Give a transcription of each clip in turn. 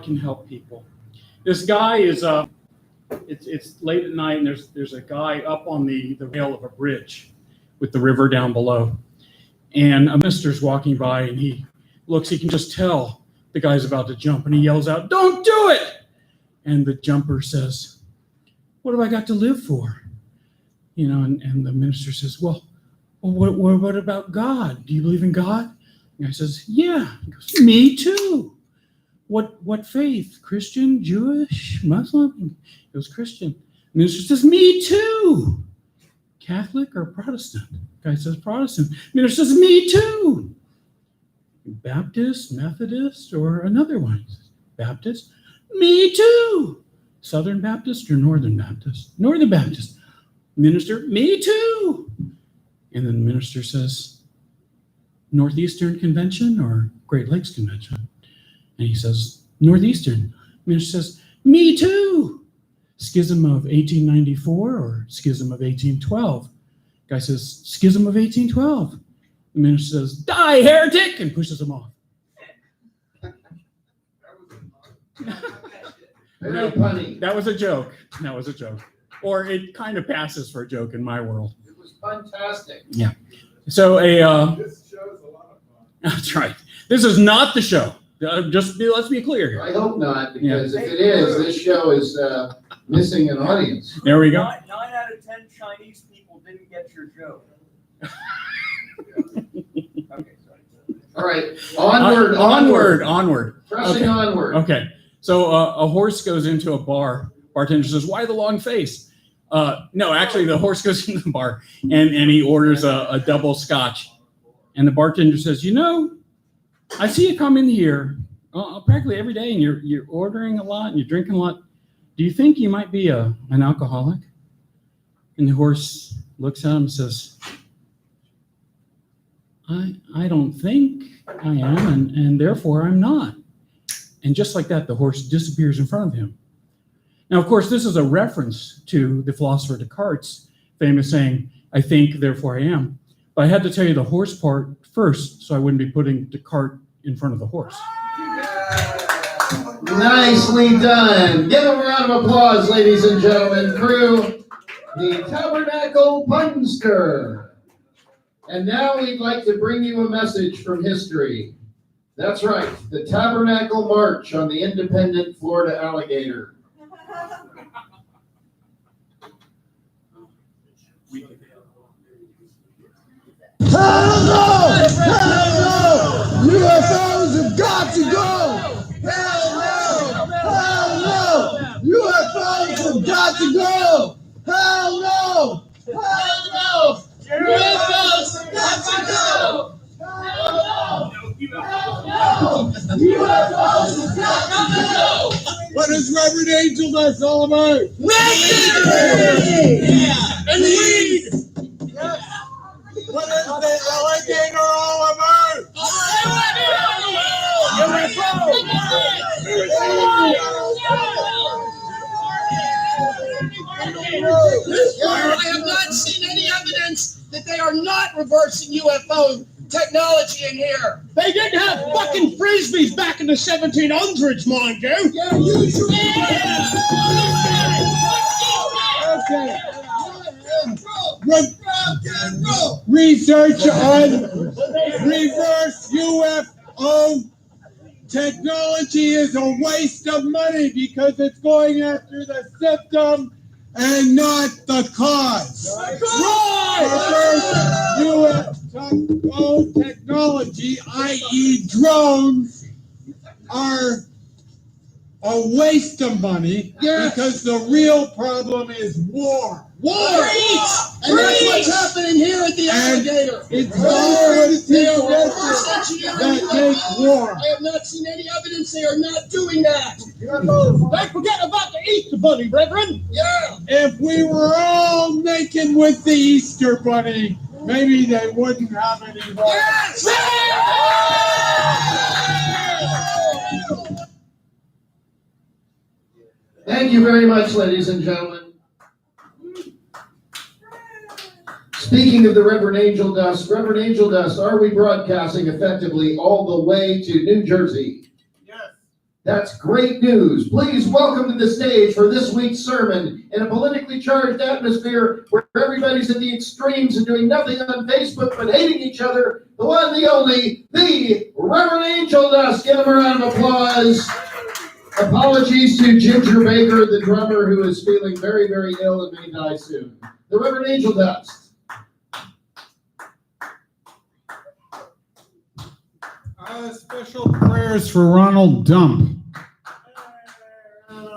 can help people. This guy is it's late at night, and there's a guy up on the rail of a bridge with the river down below, and a minister's walking by, and he looks. He can just tell the guy's about to jump, and he yells out, "Don't do it!" And the jumper says, "What have I got to live for?" You know, and the minister says, "Well, what about God? Do you believe in God?" The guy says, "Yeah." He goes, "Me too." What faith? Christian, Jewish, Muslim? He goes, "Christian." The minister says, "Me too." Catholic or Protestant? The guy says, "Protestant." The minister says, "Me too." Baptist, Methodist, or another one? He says, "Baptist." "Me too." Southern Baptist or Northern Baptist? Northern Baptist. Minister, "Me too." And then the minister says, "Northeastern Convention or Great Lakes Convention?" And he says, "Northeastern." The minister says, "Me too." Schism of 1894 or Schism of 1812? Guy says, "Schism of 1812." The minister says, "Die, heretic!" and pushes him off. Very funny. That was a joke. That was a joke. Or it kind of passes for a joke in my world. It was fantastic. Yeah. So This show's a lot of fun. that's right. This is not the show. Let's be clear here. I hope not, because if it is, this show is missing an audience. There we go. 9 out of 10 Chinese people didn't get your joke. Okay, sorry. All right, onward. Pressing Okay. onward. Okay. So a horse goes into a bar. Bartender says, "Why the long face?" No, actually, the horse goes into the bar and he orders a double scotch. And the bartender says, "You know, I see you come in here practically every day, and you're ordering a lot and you're drinking a lot. Do you think you might be an alcoholic?" And the horse looks at him and says, I don't think I am, and therefore I'm not." And just like that, the horse disappears in front of him. Now, of course, this is a reference to the philosopher Descartes' famous saying, "I think, therefore I am." But I had to tell you the horse part first, so I wouldn't be putting Descartes in front of the horse. Nicely done. Give a round of applause, ladies and gentlemen. Crew, the Tabernacle Punster. And now we'd like to bring you a message from history. That's right, the Tabernacle March on the independent Florida Alligator. Hell no! Hell no! UFOs have got to go! Hell no! Hell no! UFOs have got to go! Hell no! Hell no! UFOs have got to go! Hell no! Hell no! UFOs have got to go! What is Reverend Angel Dust all about? Weed! Yeah! And weed! Yes! What is the alligator all about? I have not seen any evidence that they are not reversing UFO technology in here. They didn't have fucking frisbees back in the 1700s, mind you. Yeah, usually. Okay. Research on reverse UFO technology is a waste of money because it's going after the symptom and not the cause. Reverse UFO technology, i.e. drones, are a waste of money because the real problem is war. War! And that's what's happening here at the alligator. It's always They are that reverse engineering make UFOs. war. I have not seen any evidence they are not doing that. Don't forget about the Easter Bunny, Reverend. Yeah. If we were all naked with the Easter Bunny, maybe they wouldn't have any war. Yes! Thank you very much, ladies and gentlemen. Speaking of the Reverend Angel Dust, are we broadcasting effectively all the way to New Jersey? Yes. That's great news. Please welcome to the stage for this week's sermon in a politically charged atmosphere where everybody's at the extremes and doing nothing on Facebook but hating each other, the one, the only, the Reverend Angel Dust. Give him a round of applause. Apologies to Ginger Baker, the drummer, who is feeling very, very ill and may die soon. The Reverend Angel Dust. Special prayers for Ronald Dump.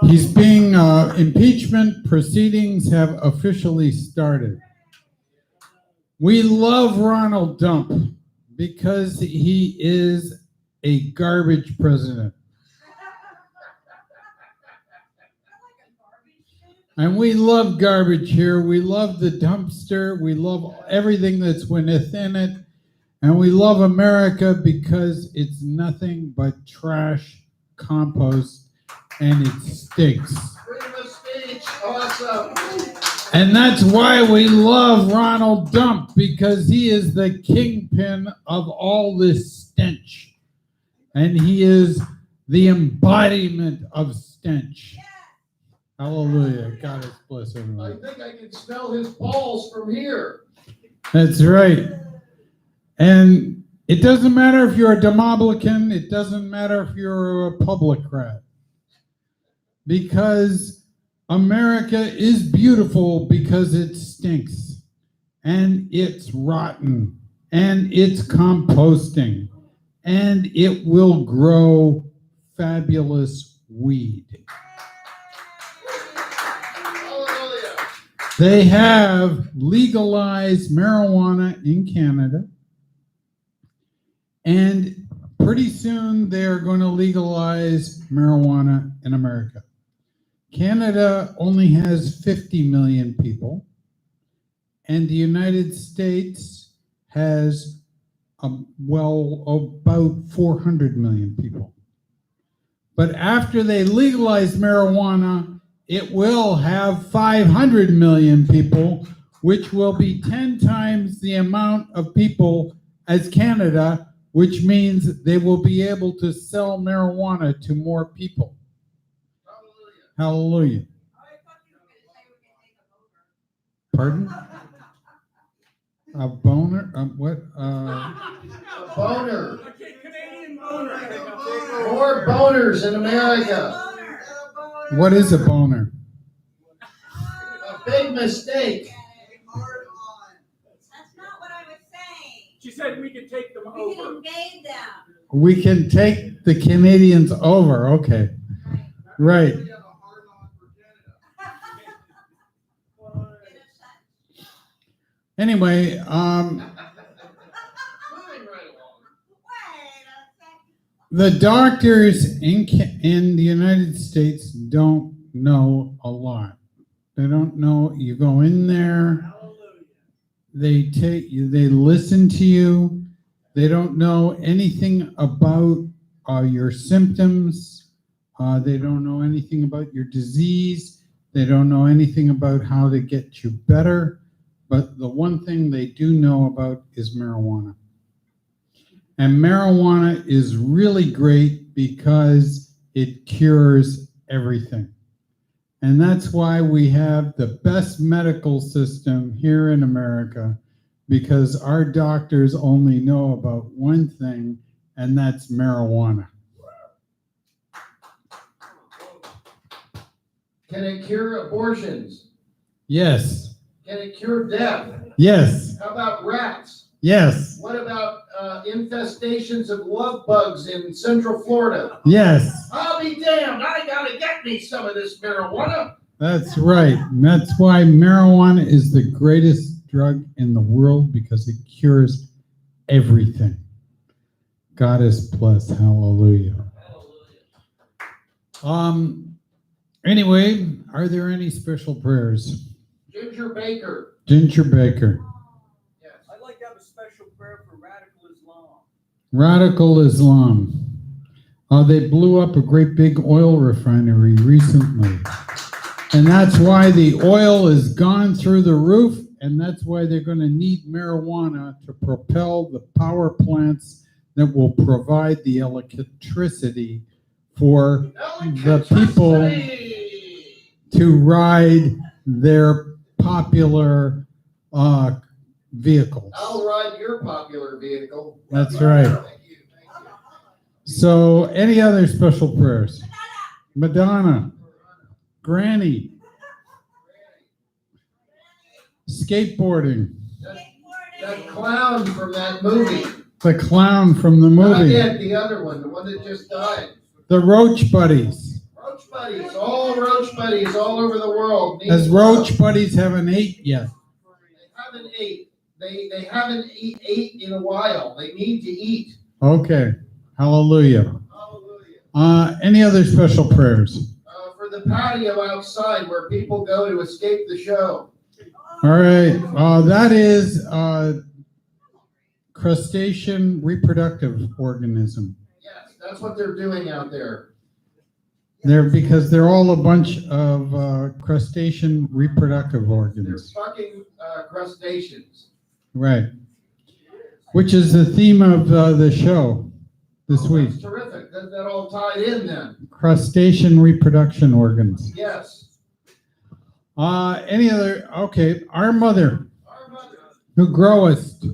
He's being, impeachment proceedings have officially started. We love Ronald Dump because he is a garbage president. And we love garbage here. We love the dumpster. We love everything that's within it. And we love America because it's nothing but trash, compost, and it stinks. Freedom of speech, awesome. And that's why we love Ronald Dump, because he is the kingpin of all this stench. And he is the embodiment of stench. Hallelujah. God is bless I everyone. think I can smell his balls from here. That's right. And it doesn't matter if you're a Demoblican, it doesn't matter if you're a Republican, because America is beautiful because it stinks, and it's rotten, and it's composting, and it will grow fabulous weed. Hallelujah. They have legalized marijuana in Canada. And pretty soon they are going to legalize marijuana in America. Canada only has 50 million people, and the United States has, about 400 million people. But after they legalize marijuana, it will have 500 million people, which will be 10 times the amount of people as Canada, which means they will be able to sell marijuana to more people. Hallelujah. Pardon? A boner? What? Boner. Canadian boner. More boners in America. What is a boner? A big mistake. That's not what I was saying. She said we could take them We can over. invade them. We can take the Canadians over. Okay. Right. Anyway, Moving right along. Wait a second. the doctors in the United States don't know a lot. They don't know. You go in there, they take you, they listen to you. They don't know anything about your symptoms. They don't know anything about your disease. They don't know anything about how to get you better. But the one thing they do know about is marijuana. And marijuana is really great because it cures everything. And that's why we have the best medical system here in America, because our doctors only know about one thing, and that's marijuana. Can it cure abortions? Yes. Can it cure death? Yes. How about rats? Yes. What about infestations of love bugs in Central Florida? Yes. I'll be damned. I gotta get me some of this marijuana. That's right. And that's why marijuana is the greatest drug in the world, because it cures everything. God is blessed. Hallelujah. Anyway, are there any special prayers? Ginger Baker. Ginger Baker. Yes. I'd like to have a special prayer for radical Islam. Radical Islam. They blew up a great big oil refinery recently. And that's why the oil has gone through the roof, and that's why they're going to need marijuana to propel the power plants that will provide the electricity for the people to ride their popular vehicles. I'll ride your popular vehicle. That's right. Thank you. So, any other special prayers? Madonna, Granny, skateboarding, That clown from that movie. the clown from the Not movie, yet, the other one, the one that just died. the Roach Buddies. Roach buddies, all roach buddies all over the world. need As love. Roach Buddies haven't ate yet. They haven't ate. They haven't ate in a while. They need to eat. Okay, hallelujah. Hallelujah. Any other special prayers? For the patio outside where people go to escape the show. All right, that is crustacean reproductive organism. Yes, that's what they're doing out there. Because they're all a bunch of crustacean reproductive They're organs. fucking crustaceans. Right. Which is the theme of the show this week. That's terrific. That all tied in then. Crustacean reproduction organs. Yes. Any other? Okay. Our mother, Our mother, who growest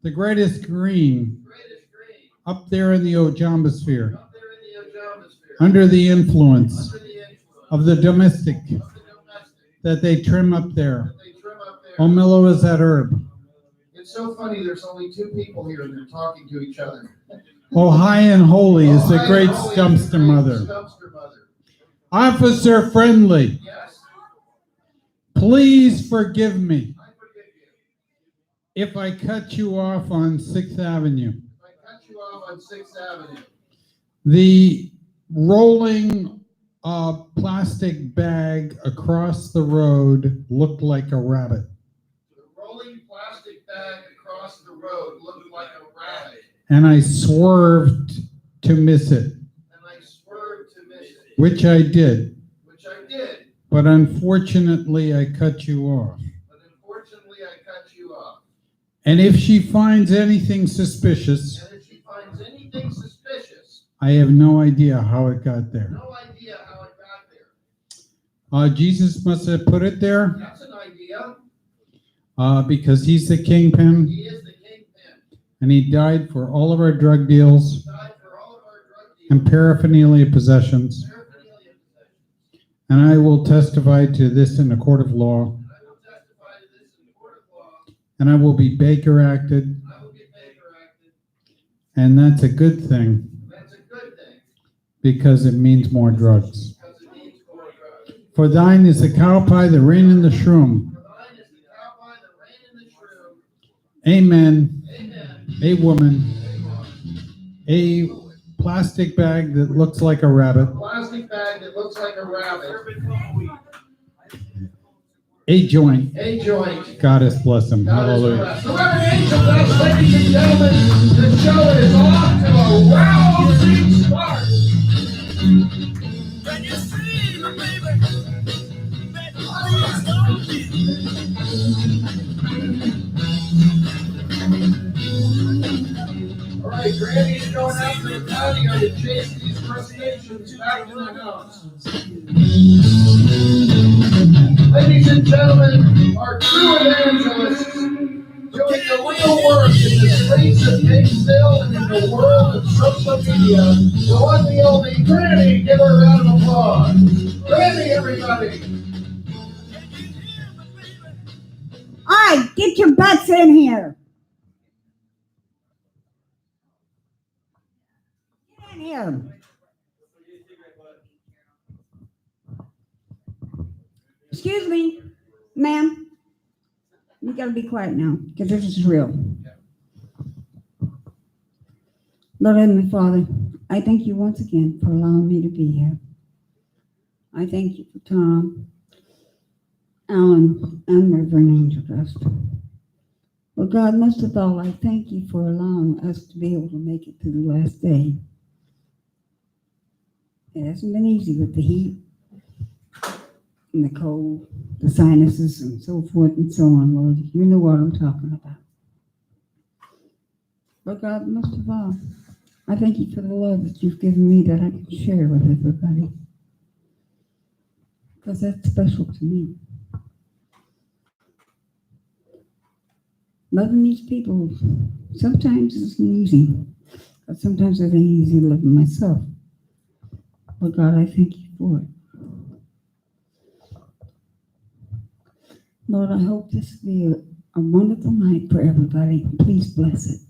the greatest green greatest green, up there in the Ojambosphere, up there in the Hedonism, under the influence under the influence of the domestic of the domestic that they trim up there. that they trim up there. Omillo is that herb. It's so funny, there's only two people here and they're talking to each other. Oh, high and holy is the Oh, great holy is the Stumpster great mother. Stumpster mother. Officer Friendly, Yes, please forgive me I forgive you. if I cut you off on 6th Avenue. If I cut you off on 6th Avenue, The rolling plastic bag across the road looked like a rabbit, the rolling plastic bag across the road looked like a rabbit, and I swerved to miss it, and I swerved to miss it, which I did. which I did, But unfortunately, I cut you off. but unfortunately I cut you off. And if she finds anything suspicious, And if she finds anything suspicious, I have no idea how it got there. no idea how it got there. Jesus must have put it there That's an idea. because he's the kingpin He is the kingpin. and he died for all of our drug deals Died for all of our drug deals. and paraphernalia possessions. Paraphernalia possessions. And I will testify to this in a court of law, And I will testify to this in the court of law. and I will be Baker acted, I will get Baker acted. and that's a good thing That's a good thing because it means more drugs. because it means more drugs. For thine is the cow pie, the rain, and the shroom. For thine is the cowboy, the rain, and the shrew. Amen. Amen. A woman, a plastic bag that looks like a rabbit, Plastic bag that looks like a rabbit. a joint. A joint. Goddess bless him. God is Hallelujah. blessed. The Reverend Angel Dust, ladies and gentlemen, the show is off to a rousing start. Can you see the baby? That honey is gonna be. All right, Granny is going out to the patio to chase these crustaceans back to the house. Ladies and gentlemen, our true evangelists doing the real work in the streets of Gainesville and in the world of social media. The one, the only Granny. Give her a round of applause. Granny, everybody. All right, get your butts in here. Get in here. Excuse me, ma'am. You gotta be quiet now, because this is real. Lord Heavenly Father, I thank you once again for allowing me to be here. I thank you for Tom, Alan, and Reverend Angel Dust. Well, God, most of all, I thank you for allowing us to be able to make it through the last day. It hasn't been easy with the heat and the cold, the sinuses, and so forth and so on, Lord. You know what I'm talking about. But God, most of all, I thank you for the love that you've given me that I can share with everybody. Because that's special to me. Loving these people sometimes isn't easy. But sometimes it ain't easy loving myself. But God, I thank you for it. Lord, I hope this will be a wonderful night for everybody. Please bless it.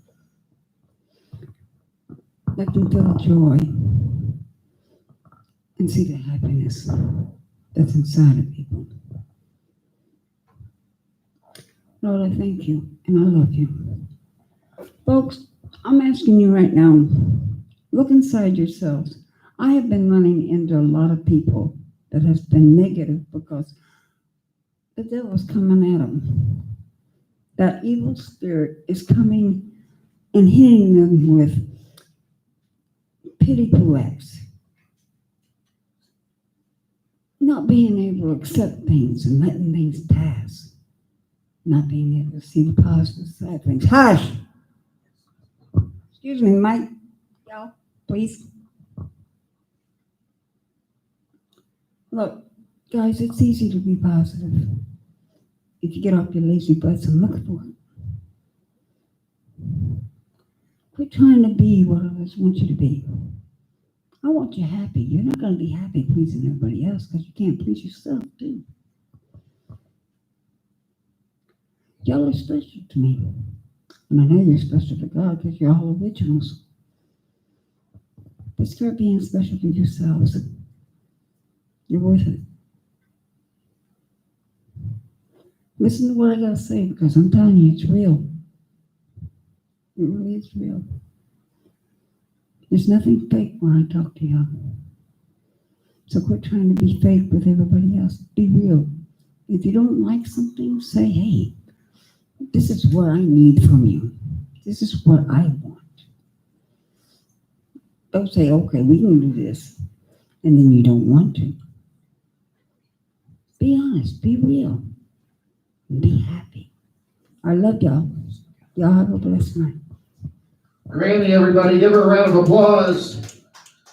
Let them feel the joy and see the happiness that's inside of people. Lord, I thank you and I love you. Folks, I'm asking you right now, look inside yourselves. I have been running into a lot of people that has been negative because the devil's coming at them. That evil spirit is coming and hitting them with pitiful acts. Not being able to accept things and letting things pass. Not being able to see the positive side of things. Hush! Excuse me, Mike. Y'all, please. Look, guys, it's easy to be positive. If you get off your lazy butts and look for it. Quit trying to be what others want you to be. I want you happy. You're not going to be happy pleasing everybody else because you can't please yourself, too. Y'all are special to me. And I know you're special to God because you're all originals. But start being special to yourselves. You're worth it. Listen to what I gotta say because I'm telling you, it's real. It really is real. There's nothing fake when I talk to y'all. So quit trying to be fake with everybody else. Be real. If you don't like something, say, hey, this is what I need from you. This is what I want. Don't say, okay, we can do this, and then you don't want to. Be honest, be real, and be happy. I love y'all. Y'all have a blessed night. Granny, everybody, give her a round of applause.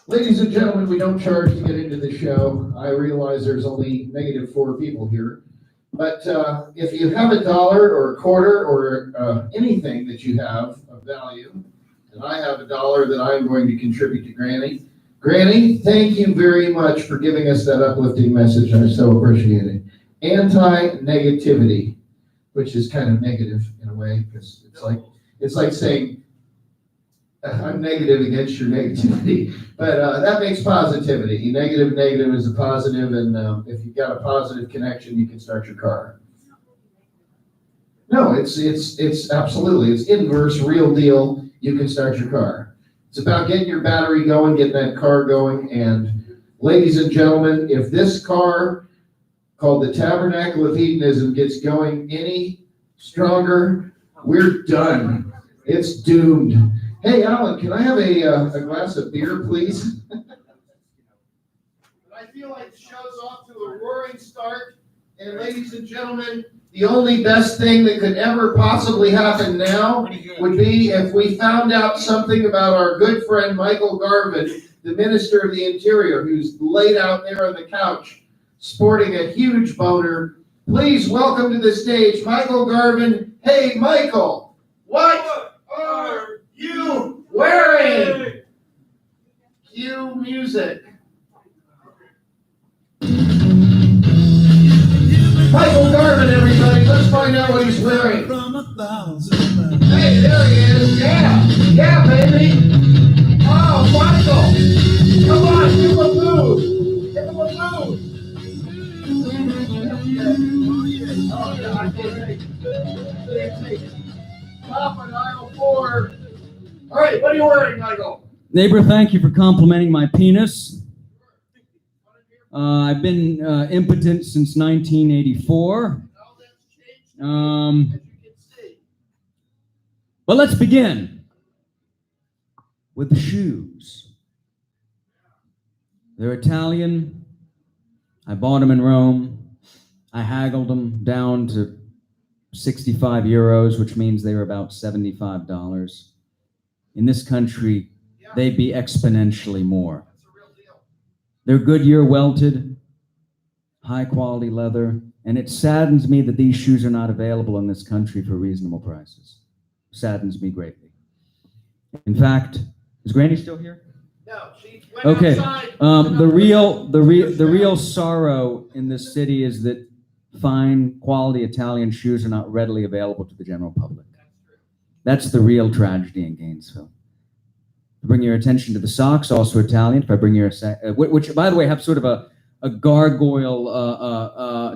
Ladies and gentlemen, we don't charge to get into the show. I realize there's only -4 people here. But if you have $1 or a quarter or anything that you have of value, and I have $1 that I'm going to contribute to Granny. Granny, thank you very much for giving us that uplifting message. I so appreciate it. Anti-negativity, which is kind of negative in a way, because it's like saying, I'm negative against your negativity, but that makes positivity. Negative is a positive, and if you've got a positive connection, you can start your car. No, it's absolutely, it's inverse, real deal. You can start your car. It's about getting your battery going, getting that car going, and ladies and gentlemen, if this car called the Tabernacle of Hedonism gets going any stronger, we're done. It's doomed. Hey, Alan, can I have a glass of beer, please? I feel like the show's off to a roaring start. And ladies and gentlemen, the only best thing that could ever possibly happen now would be if we found out something about our good friend Michael Garvin, the Minister of the Interior, who's laid out there on the couch, sporting a huge boner. Please welcome to the stage, Michael Garvin. Hey, Michael, what are you wearing? Cue music. Michael Garvin, everybody. Let's find out what he's wearing. Hey, there he is. Yeah. Yeah, baby. Oh, Michael. Come on, give him a move. Give him a move. Oh, yeah, I can't take it. Top on aisle 4. All right, what are you wearing, Michael? Neighbor, thank you for complimenting my penis. I've been impotent since 1984. But let's begin with the shoes. They're Italian. I bought them in Rome. I haggled them down to 65 euros, which means they were about $75. In this country, they'd be exponentially more. They're Goodyear welted, high quality leather, and it saddens me that these shoes are not available in this country for reasonable prices. Saddens me greatly. In fact, is Granny still here? No, she went Okay. outside. The real sorrow in this city is that fine quality Italian shoes are not readily available to the general public. That's the real tragedy in Gainesville. Bring your attention to the socks, also Italian. If I bring your, which by the way have sort of a gargoyle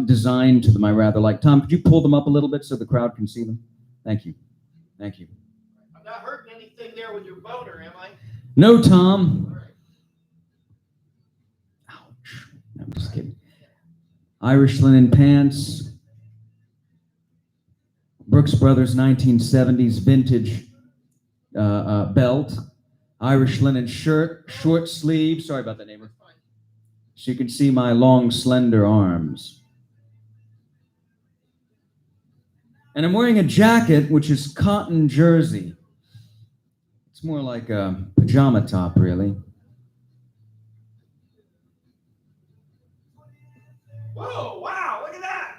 design to them, I rather like. Tom, could you pull them up a little bit so the crowd can see them? Thank you. Thank you. I'm not hurting anything there with your boner, am I? No, Tom. Ouch. I'm just kidding. Irish linen pants. Brooks Brothers 1970s vintage belt. Irish linen shirt, short sleeve. Sorry about that, neighbor. So you can see my long, slender arms. And I'm wearing a jacket, which is cotton jersey. It's more like a pajama top, really. Whoa, wow, look at that.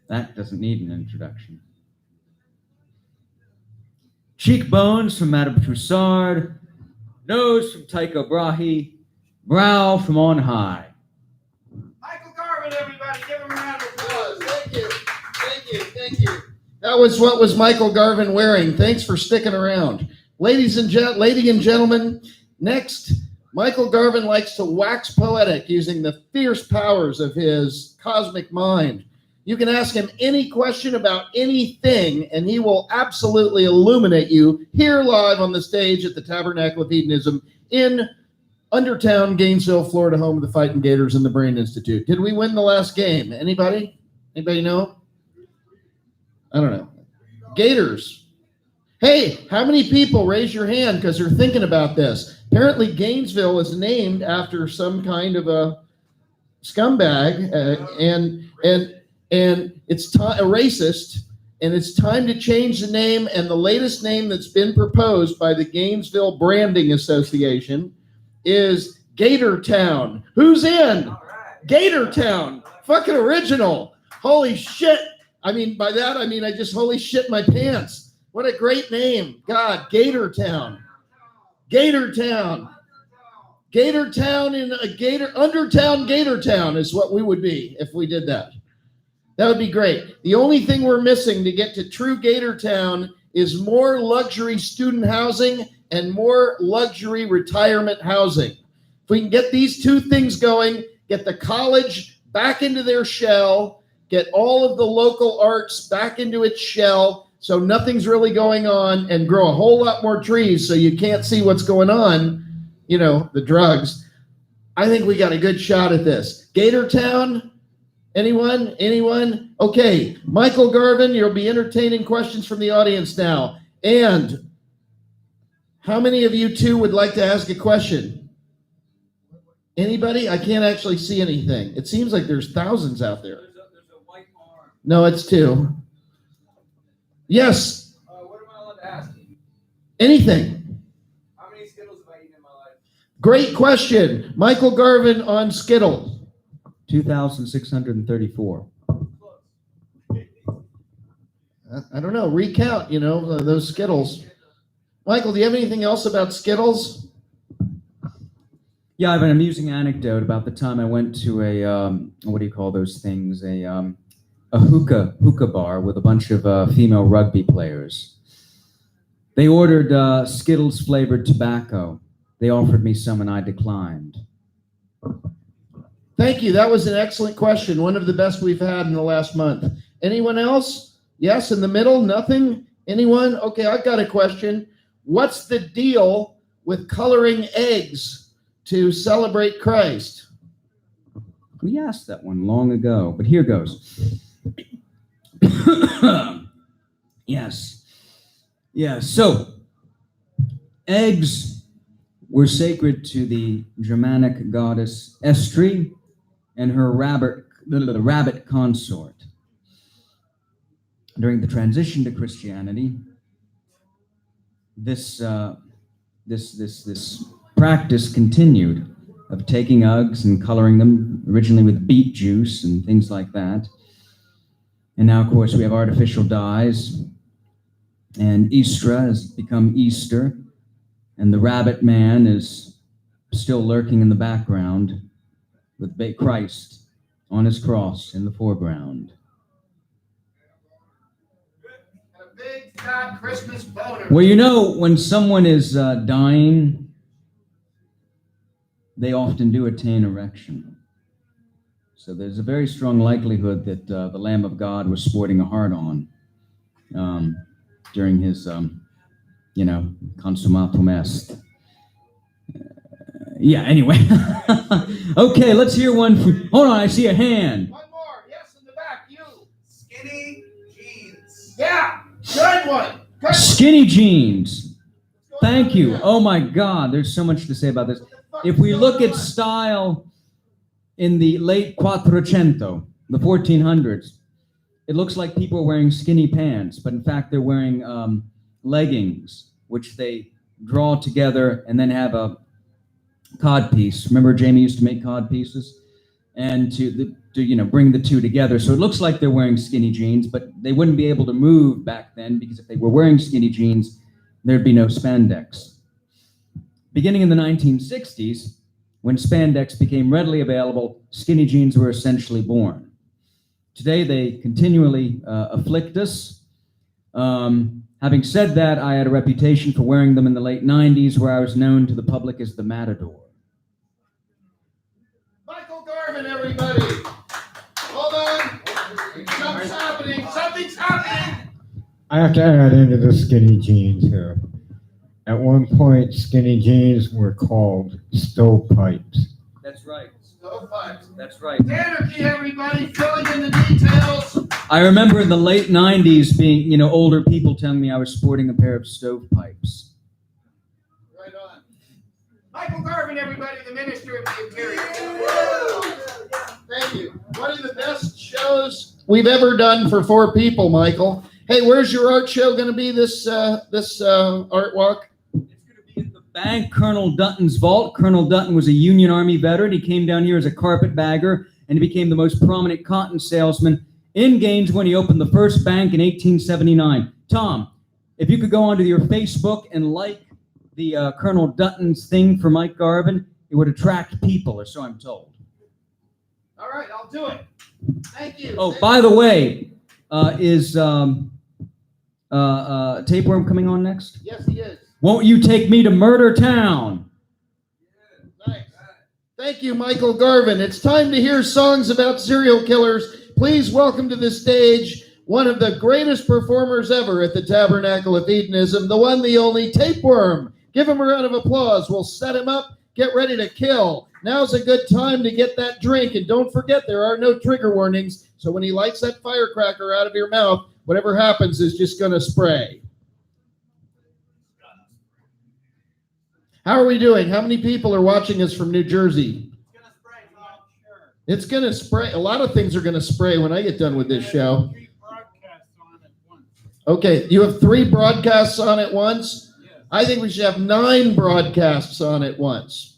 That doesn't need an introduction. Cheekbones from Madame Troussard. Nose from Tycho Brahe. Brow from on high. Michael Garvin, everybody, give him a round of applause. Thank you. Thank you. Thank you. That was what was Michael Garvin wearing. Thanks for sticking around. Ladies and gentlemen, next, Michael Garvin likes to wax poetic using the fierce powers of his cosmic mind. You can ask him any question about anything, and he will absolutely illuminate you here live on the stage at the Tabernacle of Hedonism in Undertown, Gainesville, Florida, home of the Fighting Gators and the Brain Institute. Did we win the last game? Anybody? Anybody know? I don't know. Gators. Hey, how many people raise your hand because they're thinking about this? Apparently, Gainesville is named after some kind of a scumbag, and it's a racist, and it's time to change the name. And the latest name that's been proposed by the Gainesville Branding Association is Gatortown. Who's in? Gatortown. Fucking original. Holy shit. I mean, by that, I mean, I just holy shit my pants. What a great name. God, Gatortown. Gatortown. Gatortown in a Undertown Gatortown is what we would be if we did that. That would be great. The only thing we're missing to get to true Gatortown is more luxury student housing and more luxury retirement housing. If we can get these two things going, get the college back into their shell, get all of the local arts back into its shell so nothing's really going on, and grow a whole lot more trees so you can't see what's going on, you know, the drugs. I think we got a good shot at this. Gatortown? Anyone? Anyone? Okay, Michael Garvin, you'll be entertaining questions from the audience now. And how many of you two would like to ask a question? Anybody? I can't actually see anything. It seems like there's thousands out there. There's a white arm. No, it's two. Yes. What am I allowed to ask? Anything. How many Skittles have I eaten in my life? Great question. Michael Garvin on Skittles. 2,634. I don't know. Recount, you know, those Skittles. Michael, do you have anything else about Skittles? Yeah, I have an amusing anecdote about the time I went to a, what do you call those things? A hookah bar with a bunch of female rugby players. They ordered Skittles flavored tobacco. They offered me some and I declined. Thank you. That was an excellent question. One of the best we've had in the last month. Anyone else? Yes, in the middle? Nothing? Anyone? Okay, I've got a question. What's the deal with coloring eggs to celebrate Christ? We asked that one long ago, but here goes. Yes. Yeah, so eggs were sacred to the Germanic goddess Estri and her rabbit consort. During the transition to Christianity, this this practice continued of taking Uggs and coloring them originally with beet juice and things like that. And now, of course, we have artificial dyes, and Easter has become Easter, and the rabbit man is still lurking in the background with Christ on his cross in the foreground. And a big fat Christmas boner. Well, you know, when someone is dying, they often do attain erection. So there's a very strong likelihood that the Lamb of God was sporting a heart-on during his, consummatum est. Yeah, anyway. Okay, let's hear one from... Hold on, I see a hand. One more. Yes, in the back. You. Skinny jeans. Yeah. Good one. Good one. Skinny jeans. Thank you. Oh my God, there's so much to say about this. If we look at style in the late Quattrocento, the 1400s, it looks like people are wearing skinny pants, but in fact they're wearing leggings, which they draw together and then have a cod piece. Remember, Jamie used to make cod pieces, and to bring the two together. So it looks like they're wearing skinny jeans, but they wouldn't be able to move back then because if they were wearing skinny jeans, there'd be no spandex. Beginning in the 1960s, when spandex became readily available, skinny jeans were essentially born. Today, they continually afflict us. Having said that, I had a reputation for wearing them in the late 90s, where I was known to the public as the Matador. Michael Garvin, everybody. Hold on. Something's happening. Something's happening. I have to add into the skinny jeans here. At one point, skinny jeans were called stovepipes. That's right. Stovepipes. That's right. Anarchy, everybody. Filling in the details. I remember in the late 90s being, older people telling me I was sporting a pair of stovepipes. Right on. Michael Garvin, everybody, the minister of the Interior. Thank you. One of the best shows we've ever done for 4 people, Michael. Hey, where's your art show going to be this art walk? It's going to be at the bank, Colonel Dutton's vault. Colonel Dutton was a Union Army veteran. He came down here as a carpetbagger, and he became the most prominent cotton salesman in Gainesville when he opened the first bank in 1879. Tom, if you could go onto your Facebook and like the Colonel Dutton's thing for Mike Garvin, it would attract people, or so I'm told. All right, I'll do it. Thank you. Oh, by the way, is Tapeworm coming on next? Yes, he is. Won't you take me to Murder Town? Nice. Thank you, Michael Garvin. It's time to hear songs about serial killers. Please welcome to the stage one of the greatest performers ever at the Tabernacle of Hedonism, the one, the only Tapeworm. Give him a round of applause. We'll set him up. Get ready to kill. Now's a good time to get that drink. And don't forget, there are no trigger warnings. So when he lights that firecracker out of your mouth, whatever happens is just going to spray. How are we doing? How many people are watching us from New Jersey? It's going to spray. A lot of things are going to spray when I get done with this show. Okay, you have 3 broadcasts on at once? I think we should have 9 broadcasts on at once.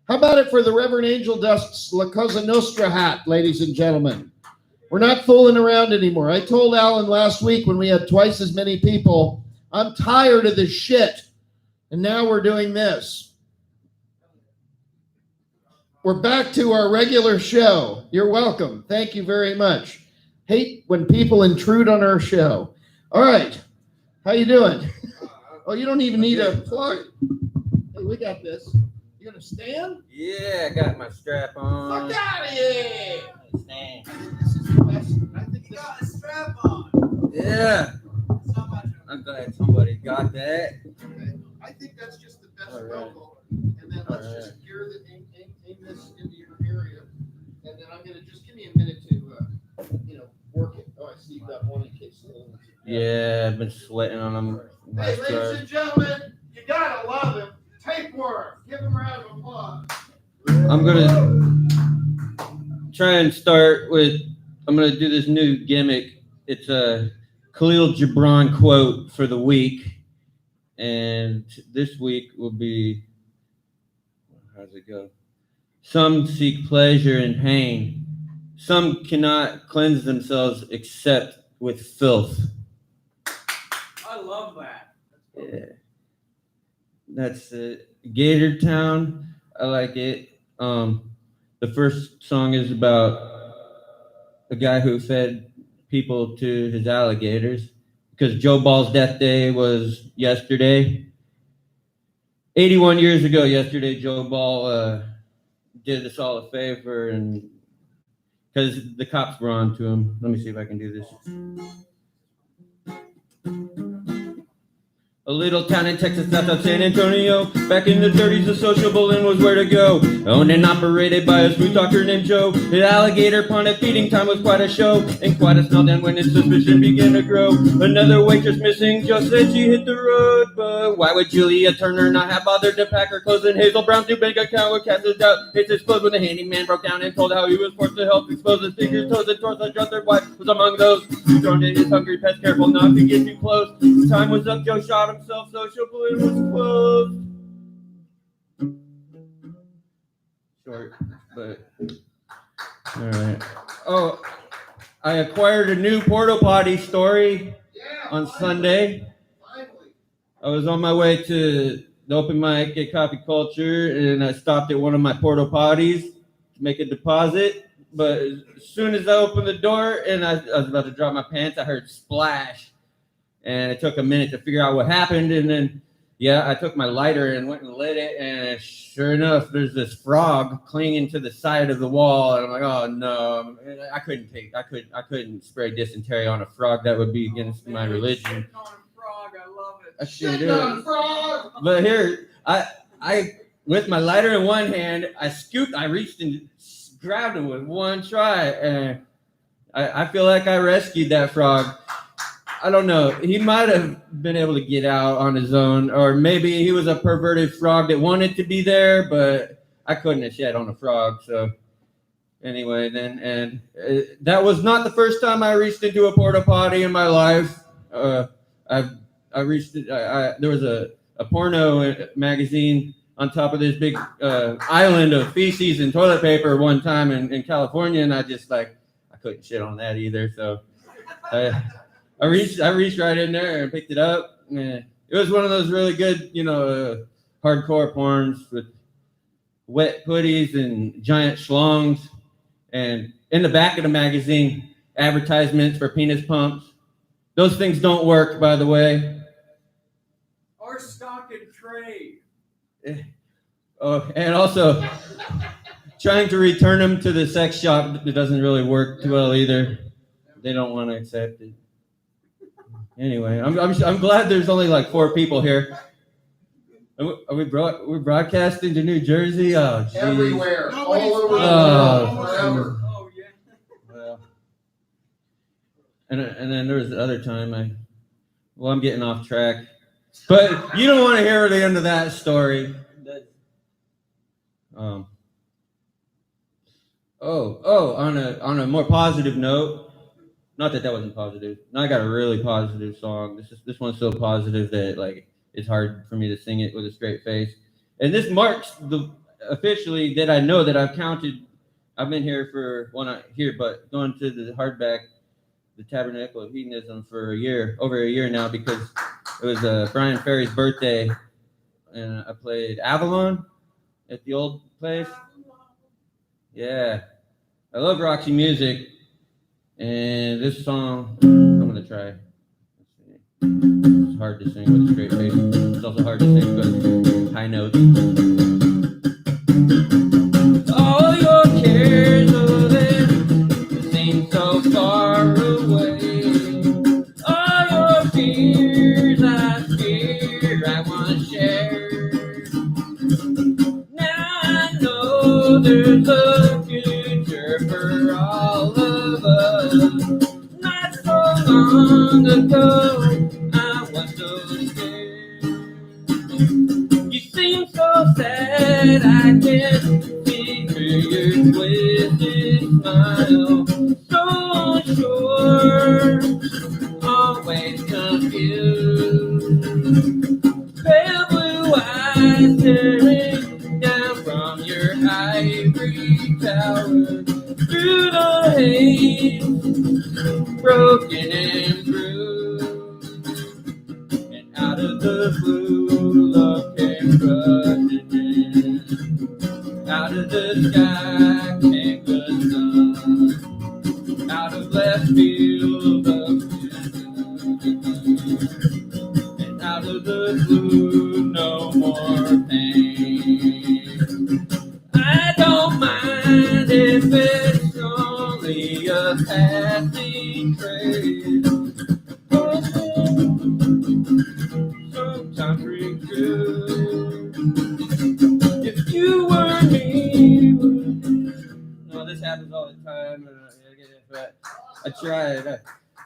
How about it for the Reverend Angel Dust's La Cosa Nostra hat, ladies and gentlemen? We're not fooling around anymore. I told Alan last week when we had twice as many people, I'm tired of this shit. And now we're doing this. We're back to our regular show. You're welcome. Thank you very much. Hate when people intrude on our show. All right. How you doing? Oh, you don't even need a plug. Hey, we got this. You gonna stand? Yeah, I got my strap on. Fuck out of here! Stand. This is the best. I think You this got a strap on. Yeah, So much. I'm glad somebody got that. I think that's just the best All right. vocal. And then let's All just gear the aim this into your area. And then I'm gonna just give me a minute to work it. Oh, I see you got one in case. Yeah, I've been sweating on them. Hey, ladies and gentlemen, you gotta love him. Tapeworm. Give him a round of applause. I'm gonna try and start with. I'm gonna do this new gimmick. It's a Khalil Gibran quote for the week, And this week will be, how's it go? Some seek pleasure in pain. Some cannot cleanse themselves except with filth. I love that. Yeah. That's it. Gator Town. I like it. The first song is about a guy who fed people to his alligators because Joe Ball's death day was yesterday. 81 years ago yesterday, Joe Ball did us all a favor, and because the cops were on to him. Let me see if I can do this. A little town in Texas outside San Antonio. Back in the 30s, the social bulletin was where to go. Owned and operated by a smooth talker named Joe. His alligator pond at feeding time was quite a show, and quite a meltdown when his suspicion began to grow. Another waitress missing, just said she hit the road. But why would Julia Turner not have bothered to pack her clothes? And Hazel Brown's new bank account would cast his doubt. It's exploded when the handyman broke down and told how he was forced to help expose his fingers, toes, and torso. Just their wife was among those who joined in his hungry pets, careful not to get too close. Time was up, Joe shot himself, social bulletin was closed. Short, but all right. Oh, I acquired a new porta potty story on Sunday. I was on my way to the open mic at Coffee Culture, and I stopped at one of my porta potties to make a deposit. But as soon as I opened the door and I was about to drop my pants, I heard splash. And it took a minute to figure out what happened. And then, I took my lighter and went and lit it. And sure enough, there's this frog clinging to the side of the wall. And I'm like, oh no, I couldn't spray dysentery on a frog. That would be against my religion. On a frog, I love it. I shouldn't do it. But here, I with my lighter in one hand, I reached and grabbed him with one try. And I feel like I rescued that frog. I don't know. He might have been able to get out on his own, or maybe he was a perverted frog that wanted to be there, but I couldn't have shed on a frog. So anyway, then, that was not the first time I reached into a porta potty in my life. I reached it. There was a porno magazine on top of this big island of feces and toilet paper one time in California, and I couldn't shit on that either. So I reached right in there and picked it up. And it was one of those really good, hardcore porns with wet hoodies and giant schlongs. And in the back of the magazine, advertisements for penis pumps. Those things don't work, by the way. Our stock and trade. Oh, and also trying to return them to the sex shop, it doesn't really work too well either. They don't want to accept it. Anyway, I'm glad there's only like 4 people here. We're broadcasting to New Jersey. Oh, geez. Everywhere, all over the world, forever. Oh yeah. Well, and then there was the other time I'm getting off track, but you don't want to hear the end of that story. On a more positive note. Not that wasn't positive. Now I got a really positive song. This one's so positive that it's hard for me to sing it with a straight face. And this marks officially that I know that I've counted. I've been here but going to the hardback, the Tabernacle of Hedonism for over a year now, because it was Brian Ferry's birthday, and I played Avalon at the old place. Yeah, I love Roxy music. And this song, I'm going to try. It's hard to sing with a straight face. It's also hard to sing with high notes. All your cares, they seem so far away. All your fears, I fear I want to share. Now I know there's a future for all of us. Not so long ago, I was so scared. You seem so sad, I can see through your twisted smile. So unsure, always confused. through the haze, broken and bruised, and out of the blue, love came rushing in. Out of the sky came the sun, out of left field of and out of the blue, no more pain. I don't mind if it's only a passing trace. Sometimes ring true. If you were me. No, this happens all the time. I get it, but I tried.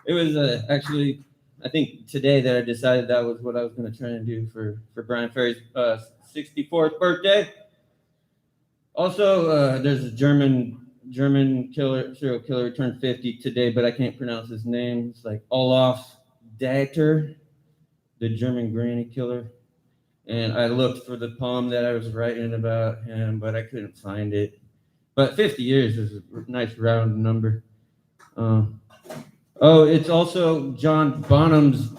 It was actually, I think today that I decided that was what I was going to try and do for Brian Ferry's 64th birthday. Also, there's a German serial killer who turned 50 today, but I can't pronounce his name. It's like Olaf Dater, the German granny killer. And I looked for the poem that I was writing about him, but I couldn't find it. But 50 years is a nice round number. It's also John Bonham's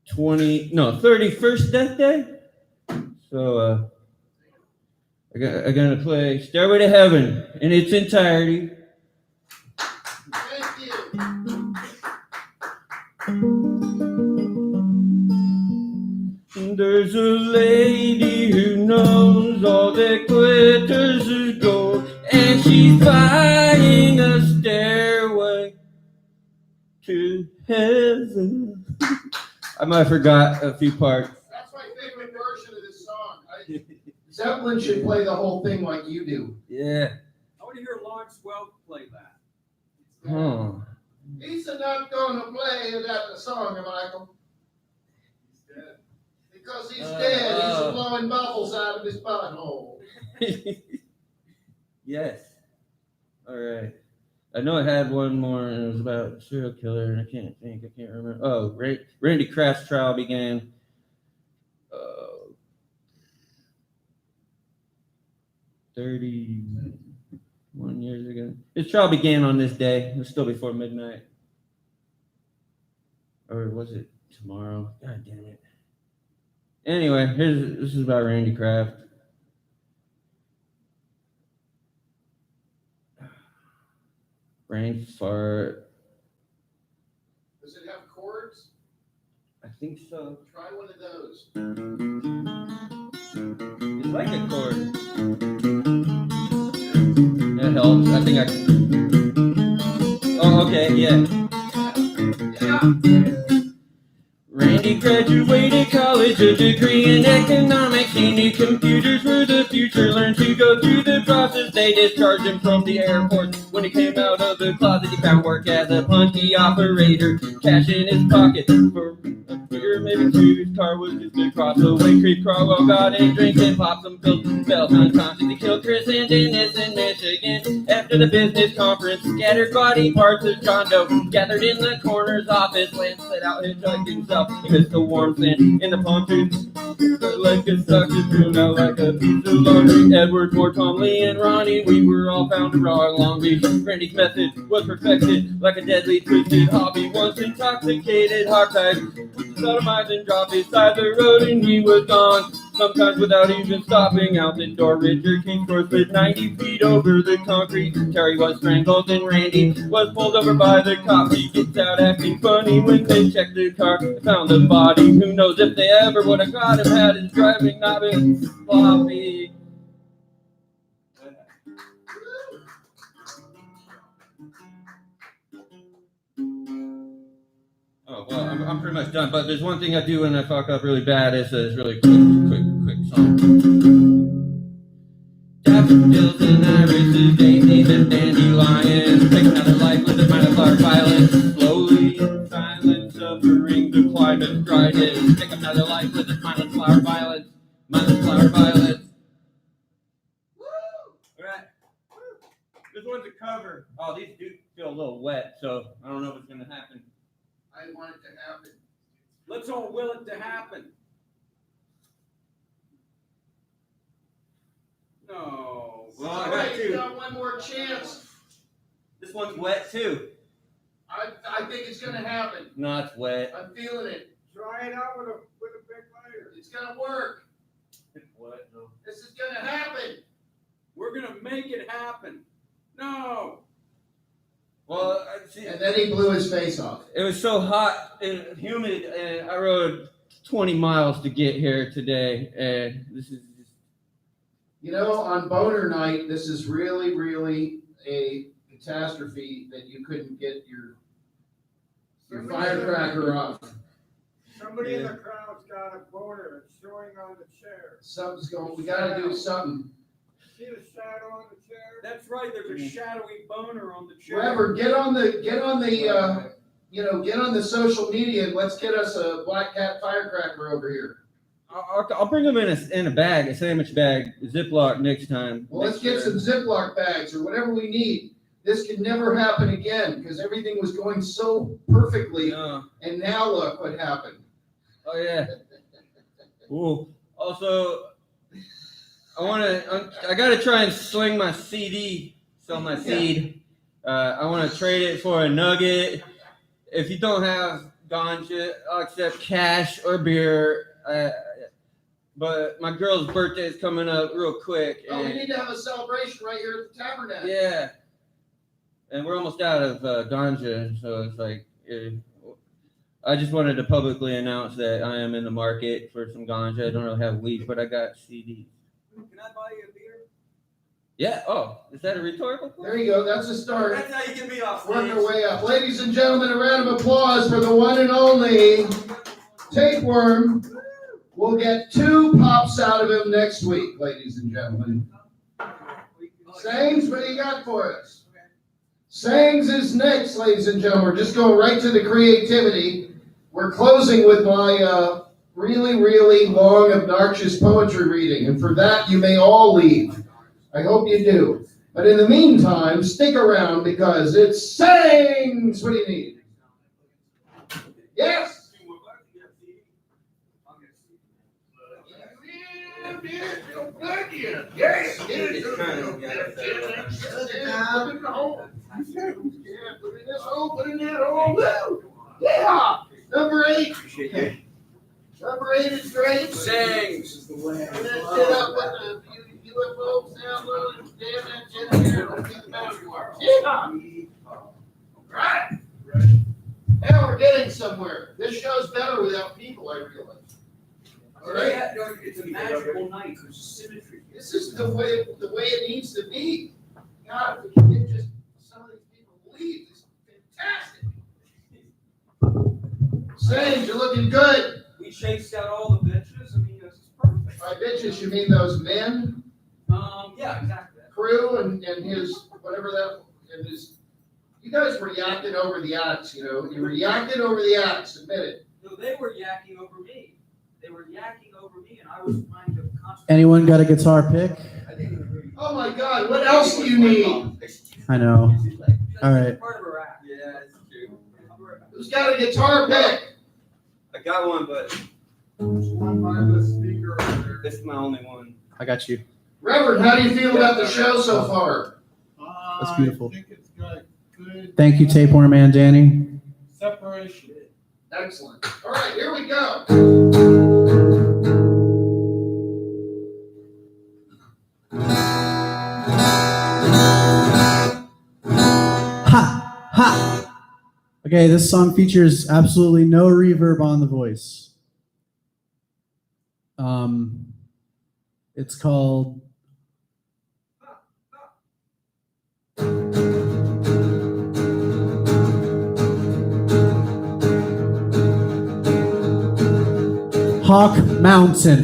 31st death day. So I'm gonna play Stairway to Heaven in its entirety. Thank you. There's a lady who knows all that glitters is gold, and she's buying a stairway to heaven. I might have forgot a few parts. That's my favorite version of this song. Zeppelin should play the whole thing like you do. Yeah. I want to hear Lawrence Welk play that. Huh. He's not going to play that song, Michael. Because he's dead. He's blowing bubbles out of his butthole. Yes. All right. I know I had one more, and it was about a serial killer, and I can't remember. Oh, Randy Kraft's trial began 31 years ago. His trial began on this day. It was still before midnight. Or was it tomorrow? God damn it. Anyway, this is about Randy Kraft. Brain fart. Does it have chords? I think so. Try one of those. It's like a chord. That helps. I think I can. Oh, okay, yeah. Randy graduated college, a degree in economics. He knew computers were the future. Learned to go through the process. They discharged him from the airport. When he came out of the closet, he found work as a punchy operator. Cash in his pocket for a beer, maybe two. His car was just across the way. Creek Crowell got a drink and popped some pills. Fell unconscious. He killed Chris and Dennis in Michigan. After the business conference, scattered body parts of John Doe gathered in the coroner's office. Lance set out hitchhiked himself. He missed the warm sand in the pontoon. Like a sock is thrown out like a piece of laundry. Edward, Moore, Tom, Lee, and Ronnie, we were all found raw in Long Beach. Randy's method was perfected like a deadly twisted hobby. Once intoxicated, hogtied, sodomized and dropped beside the road, and he was gone. Sometimes without even stopping out the door. Richard King's door slid 90 feet over the concrete. Terry was strangled and Randy was pulled over by the cops. He gets out acting funny when they checked the car. They found the body. Who knows if they ever would have got him had his driving not been sloppy. Oh, well, I'm pretty much done, but there's one thing I do when I fuck up really bad. It's really quick song. Daffodils and irises, daisies and dandelions. Take another life with a mind of flower violence. Slowly in silence, suffering the climate's dryness. Take another life with a mindless flower violence. Mindless flower violence. Alright. This one's a cover. Oh, these do feel a little wet, so I don't know if it's gonna happen. I want it to happen. Let's all will it to happen. No. Well, I All got right, you two. got one more chance. This one's wet too. I think it's gonna happen. No, it's wet. I'm feeling it. Try it out with a big lighter. It's gonna work. What? No. This is gonna happen. We're gonna make it happen. No. Well, And then he blew his face off. it was so hot and humid, and I rode 20 miles to get here today, and this is just... You know, on boner night, this is really, really a catastrophe that you couldn't get your firecracker off. Somebody in the crowd's got a boner. It's showing on the chair. Something's going. We gotta do something. See the shadow on the chair? That's right. There's a shadowy boner on the chair. Reverend, get on the social media and let's get us a black cat firecracker over here. I'll bring them in a bag, a sandwich bag, a Ziploc next time. Well, let's get some Ziploc bags or whatever we need. This can never happen again because everything was going so perfectly, and now look what happened. Oh yeah. Ooh. Also, I gotta try and sling my CD, sell my seed. I want to trade it for a nugget. If you don't have ganja, I'll accept cash or beer. But my girl's birthday is coming up real quick. Oh, we need to have a celebration right here at the Tabernacle. Yeah. And we're almost out of ganja, so it's like, I just wanted to publicly announce that I am in the market for some ganja. I don't really have weed, but I got CDs. Can I buy you a beer? Yeah. Oh, is that a rhetorical question? There you go. That's a start. That's how you get me off Work stage. our way up. Ladies and gentlemen, a round of applause for the one and only Tapeworm. We'll get 2 pops out of him next week, ladies and gentlemen. Sangs, what do you got for us? Sangs is next, ladies and gentlemen. We're just going right to the creativity. We're closing with my really, really long, obnoxious poetry reading. And for that, you may all leave. I hope you do. But in the meantime, stick around because it's Sangs. What do you need? Yes? Yeah. Number 8. Number 8 is great. Sangs. Put that shit up with the UFO sound. Damn that shit in here. Don't get the basketball. Yeah. Right. Now we're getting somewhere. This show's better without people, I realize. All right. It's a magical night. There's symmetry. This is the way it needs to be. God, if we can get just some of these people to leave, it's fantastic. Sangs, you're looking good. We chased out all the bitches. I mean, this is perfect. By bitches, you mean those men? Yeah, exactly. Crew and his, whatever that, and his, you guys were yakking over the axe, you know. You were yakking over the axe, admit it. No, they were yakking over me. They were yakking over me, and I was trying to concentrate. Anyone got a guitar pick? Oh my God, what else do you need? I know. All right. Part of a rap. Yeah, that's true. Who's got a guitar pick? I got one, but Find the speaker over there. this is my only one. I got you. Reverend, how do you feel about the show so far? That's beautiful. I think it's got good Thank you, Tapeworm and Danny. separation. Excellent. All right, here we go. Ha! Ha! Okay, this song features absolutely no reverb on the voice. It's called Hawk Mountain.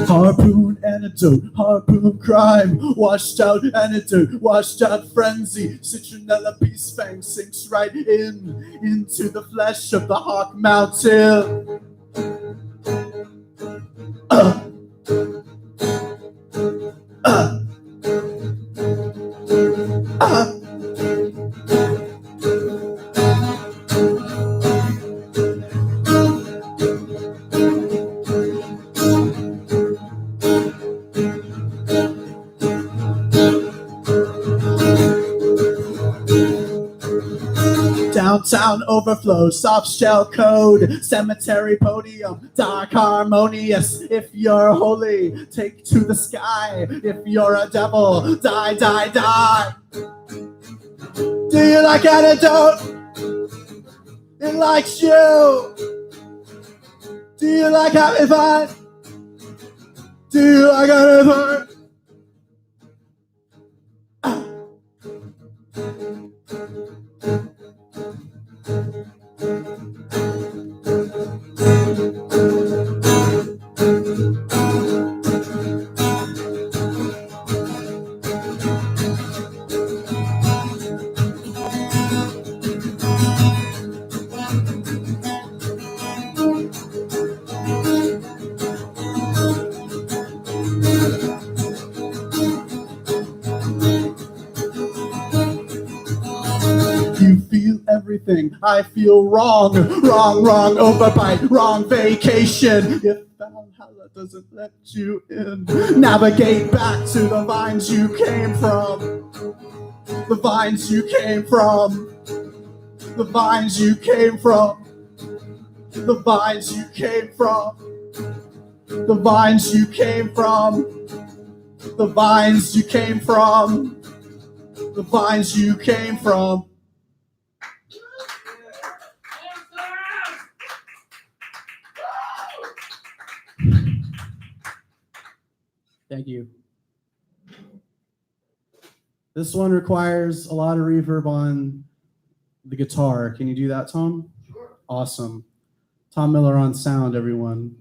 Harpoon antidote, harpoon crime, washed out antidote, washed out frenzy, citronella peace fang sinks right into the flesh of the Hawk Mountain. Downtown overflow, soft shell code, cemetery podium, dark harmonious. If you're holy, take to the sky. If you're a devil, die, die, die. Do you like antidote? It likes you. Do you like having fun? Do you like having fun? You feel everything. I feel wrong, wrong, wrong, overbite, wrong vacation. If Valhalla doesn't let you in, navigate back to the vines you came from. The vines you came from. The vines you came from. The vines you came from. The vines you came from. The vines you came from. The vines you came from. Thank you. This one requires a lot of reverb on the guitar. Can you do that, Tom? Sure. Awesome. Tom Miller on sound, everyone.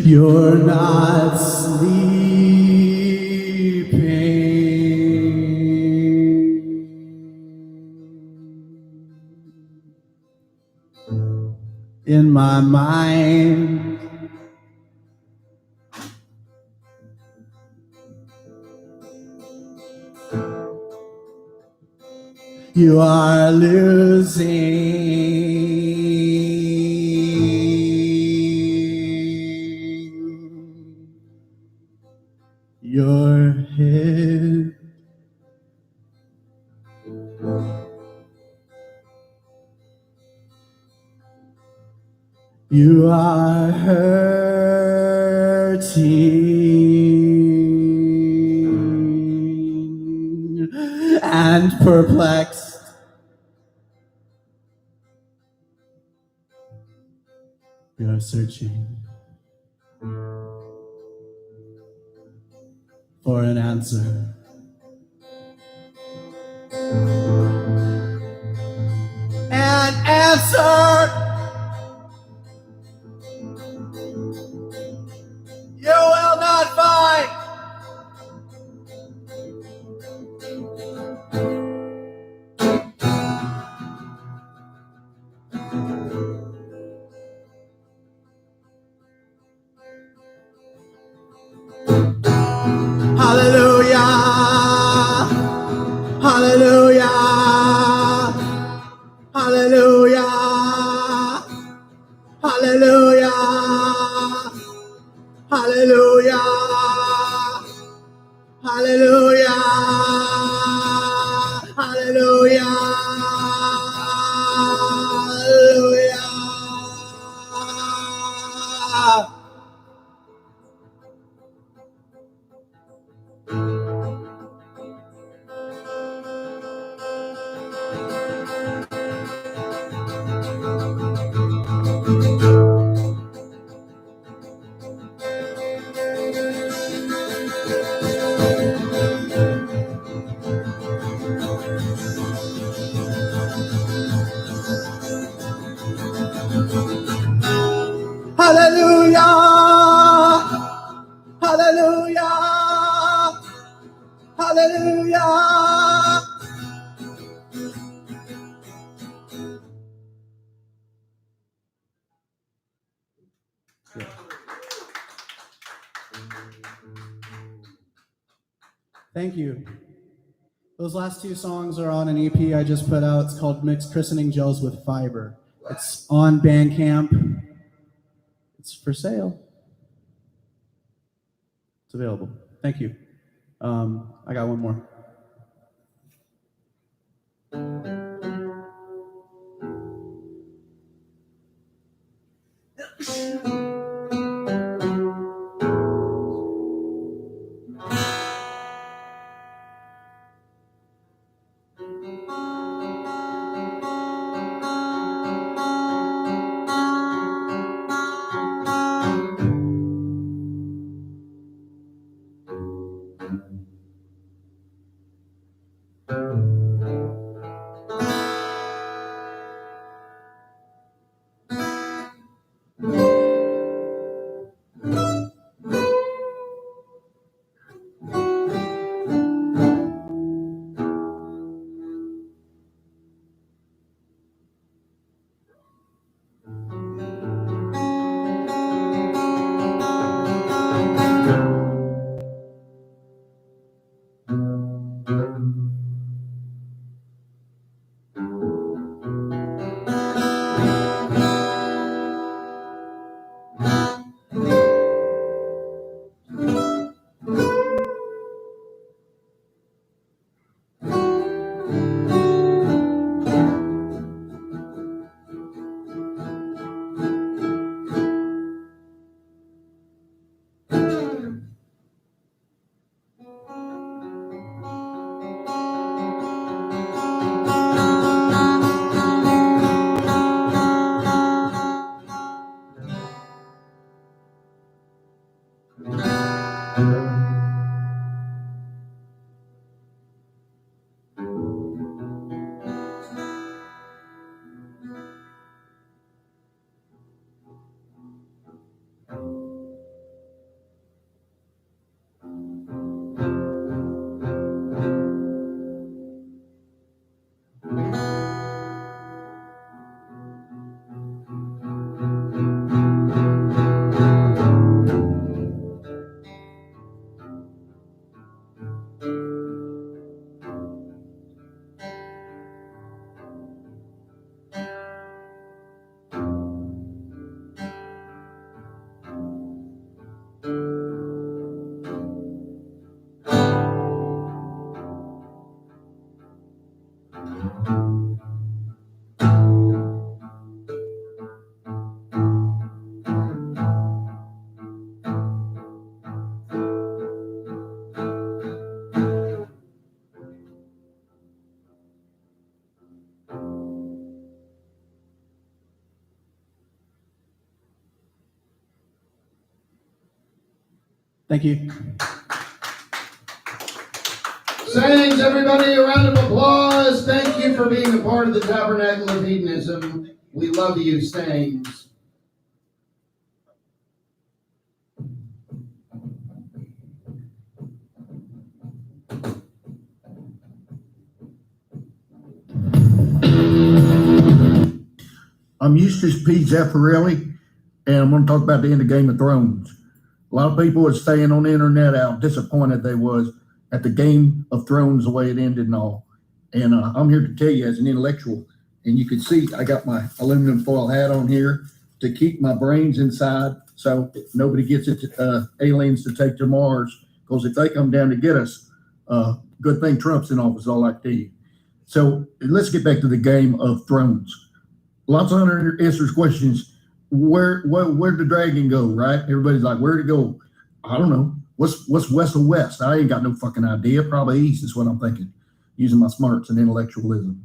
You're not sleeping in my mind. You are losing your head. You are hurting and perplexed. You're searching for an answer. An answer you will not find. Hallelujah, hallelujah, hallelujah. Hallelujah. Hallelujah. Hallelujah. Hallelujah. Hallelujah. Thank you. Those last two songs are on an EP I just put out. It's called Mixed Christening Gels with Fiber. It's on Bandcamp. It's for sale. It's available. Thank you. I got one more. Thank you. Saints, everybody, a round of applause. Thank you for being a part of the Tabernacle of Hedonism. We love you, Saints. I'm Eustace P. Zeffirelli, and I'm going to talk about the end of Game of Thrones. A lot of people are saying on the internet how disappointed they was at the Game of Thrones, the way it ended and all. And I'm here to tell you as an intellectual, and you can see I got my aluminum foil hat on here to keep my brains inside so nobody gets it to, aliens to take to Mars, because if they come down to get us, good thing Trump's in office, all I tell you. So let's get back to the Game of Thrones. Lots of unanswered questions. Where'd the dragon go, right? Everybody's like, where'd it go? I don't know. What's west of west? I ain't got no fucking idea. Probably east is what I'm thinking, using my smarts and intellectualism.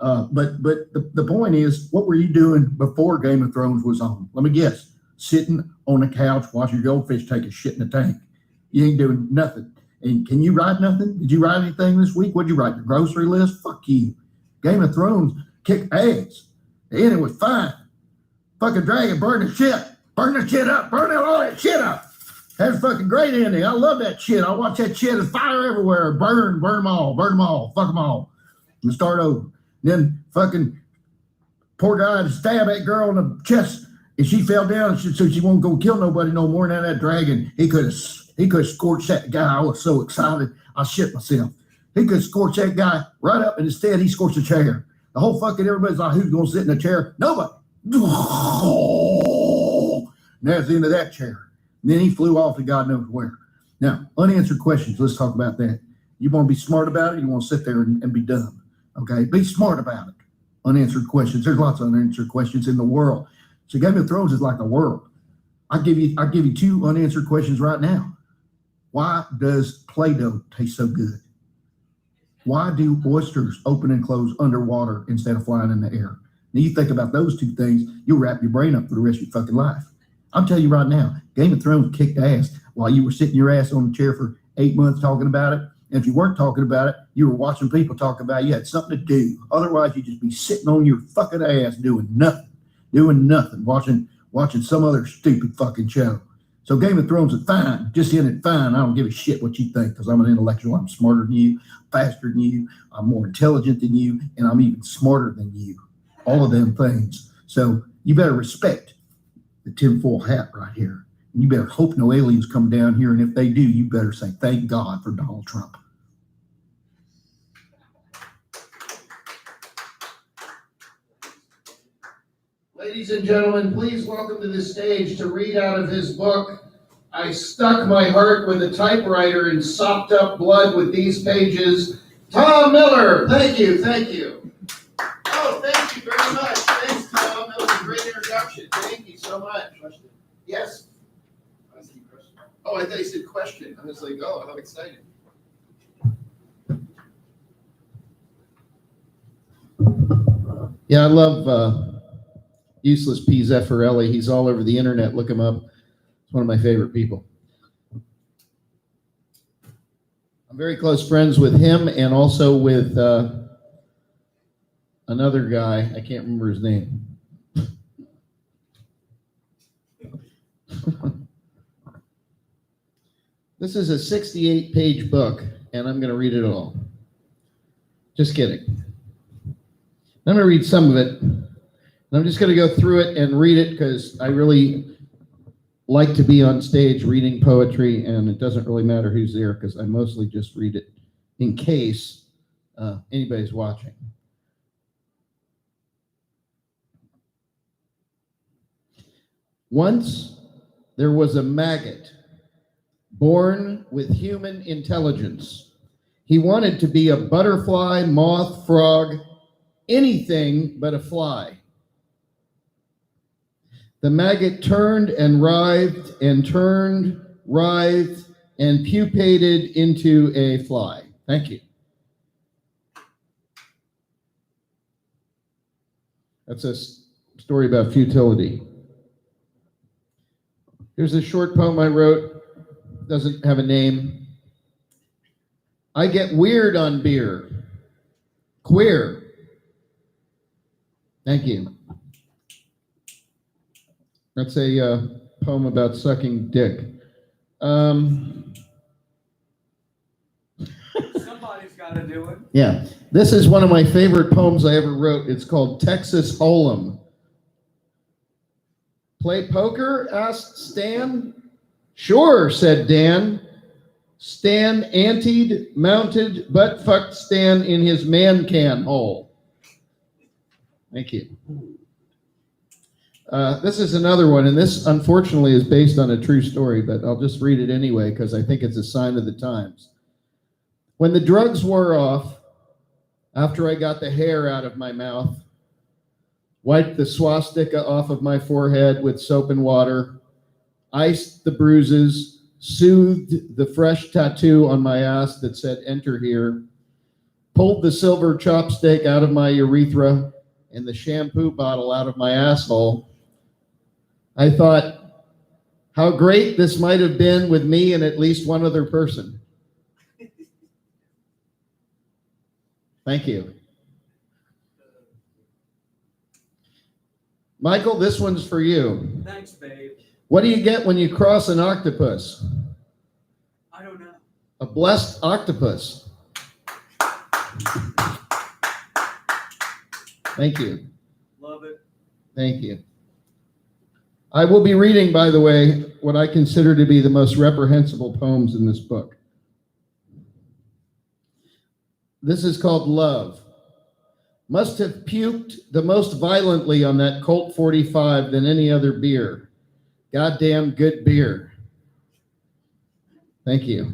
But the point is, what were you doing before Game of Thrones was on? Let me guess. Sitting on the couch watching your goldfish take a shit in the tank. You ain't doing nothing. And can you write nothing? Did you write anything this week? What'd you write? Your grocery list? Fuck you. Game of Thrones kicked ass. And it was fine. Fucking dragon burned the shit. Burn the shit up. Burn all that shit up. That's fucking great ending. I love that shit. I watch that shit. There's fire everywhere. Burn them all. Burn them all. Fuck them all. And start over. Then fucking poor guy stabbed that girl in the chest. And she fell down, so she won't go kill nobody no more. Now that dragon, he could have scorched that guy. I was so excited, I shit myself. He could scorch that guy right up, and instead he scorched a chair. The whole fucking everybody's like, who's gonna sit in the chair? Nobody. And that's the end of that chair. And then he flew off to God knows where. Now, unanswered questions. Let's talk about that. You want to be smart about it? You want to sit there and be dumb? Okay, be smart about it. Unanswered questions. There's lots of unanswered questions in the world. So Game of Thrones is like a world. I'll give you two unanswered questions right now. Why does Play-Doh taste so good? Why do oysters open and close underwater instead of flying in the air? Now you think about those two things, you'll wrap your brain up for the rest of your fucking life. I'm telling you right now, Game of Thrones kicked ass while you were sitting your ass on the chair for 8 months talking about it. And if you weren't talking about it, you were watching people talk about it. You had something to do. Otherwise, you'd just be sitting on your fucking ass doing nothing, watching some other stupid fucking show. So Game of Thrones is fine. Just in it fine. I don't give a shit what you think because I'm an intellectual. I'm smarter than you, faster than you. I'm more intelligent than you, and I'm even smarter than you. All of them things. So you better respect the tinfoil hat right here. And you better hope no aliens come down here. And if they do, you better say, thank God for Donald Trump. Ladies and gentlemen, please welcome to the stage to read out of his book, I Stuck My Heart with a Typewriter and Sopped Up Blood with These Pages, Tom Miller. Thank you, thank you. Oh, thank you very much. Thanks, Tom. That was a great introduction. Thank you so much. Yes? Oh, I thought you said question. I was like, oh, how exciting. Yeah, I love Useless P. Zeffirelli. He's all over the internet. Look him up. He's one of my favorite people. I'm very close friends with him and also with another guy. I can't remember his name. This is a 68-page book, and I'm going to read it all. Just kidding. I'm going to read some of it. I'm just going to go through it and read it because I really like to be on stage reading poetry, and it doesn't really matter who's there because I mostly just read it in case anybody's watching. Once there was a maggot born with human intelligence. He wanted to be a butterfly, moth, frog, anything but a fly. The maggot turned and writhed and turned, writhed, and pupated into a fly. Thank you. That's a story about futility. Here's a short poem I wrote. Doesn't have a name. I get weird on beer. Queer. Thank you. That's a poem about sucking dick. Somebody's got to do it. Yeah. This is one of my favorite poems I ever wrote. It's called Texas Hold'em. Play poker? Asked Stan. Sure, said Dan. Stan anteed, mounted, butt-fucked Stan in his man-can hole. Thank you. This is another one, and this, unfortunately, is based on a true story, but I'll just read it anyway because I think it's a sign of the times. When the drugs wore off, After I got the hair out of my mouth, wiped the swastika off of my forehead with soap and water, iced the bruises, soothed the fresh tattoo on my ass that said "Enter here," pulled the silver chopstick out of my urethra and the shampoo bottle out of my asshole, I thought, how great this might have been with me and at least one other person. Thank you. Michael, this one's for you. Thanks, babe. What do you get when you cross an octopus? I don't know. A blessed octopus. Thank you. Love it. Thank you. I will be reading, by the way, what I consider to be the most reprehensible poems in this book. This is called Love. Must have puked the most violently on that Colt 45 than any other beer. Goddamn good beer. Thank you.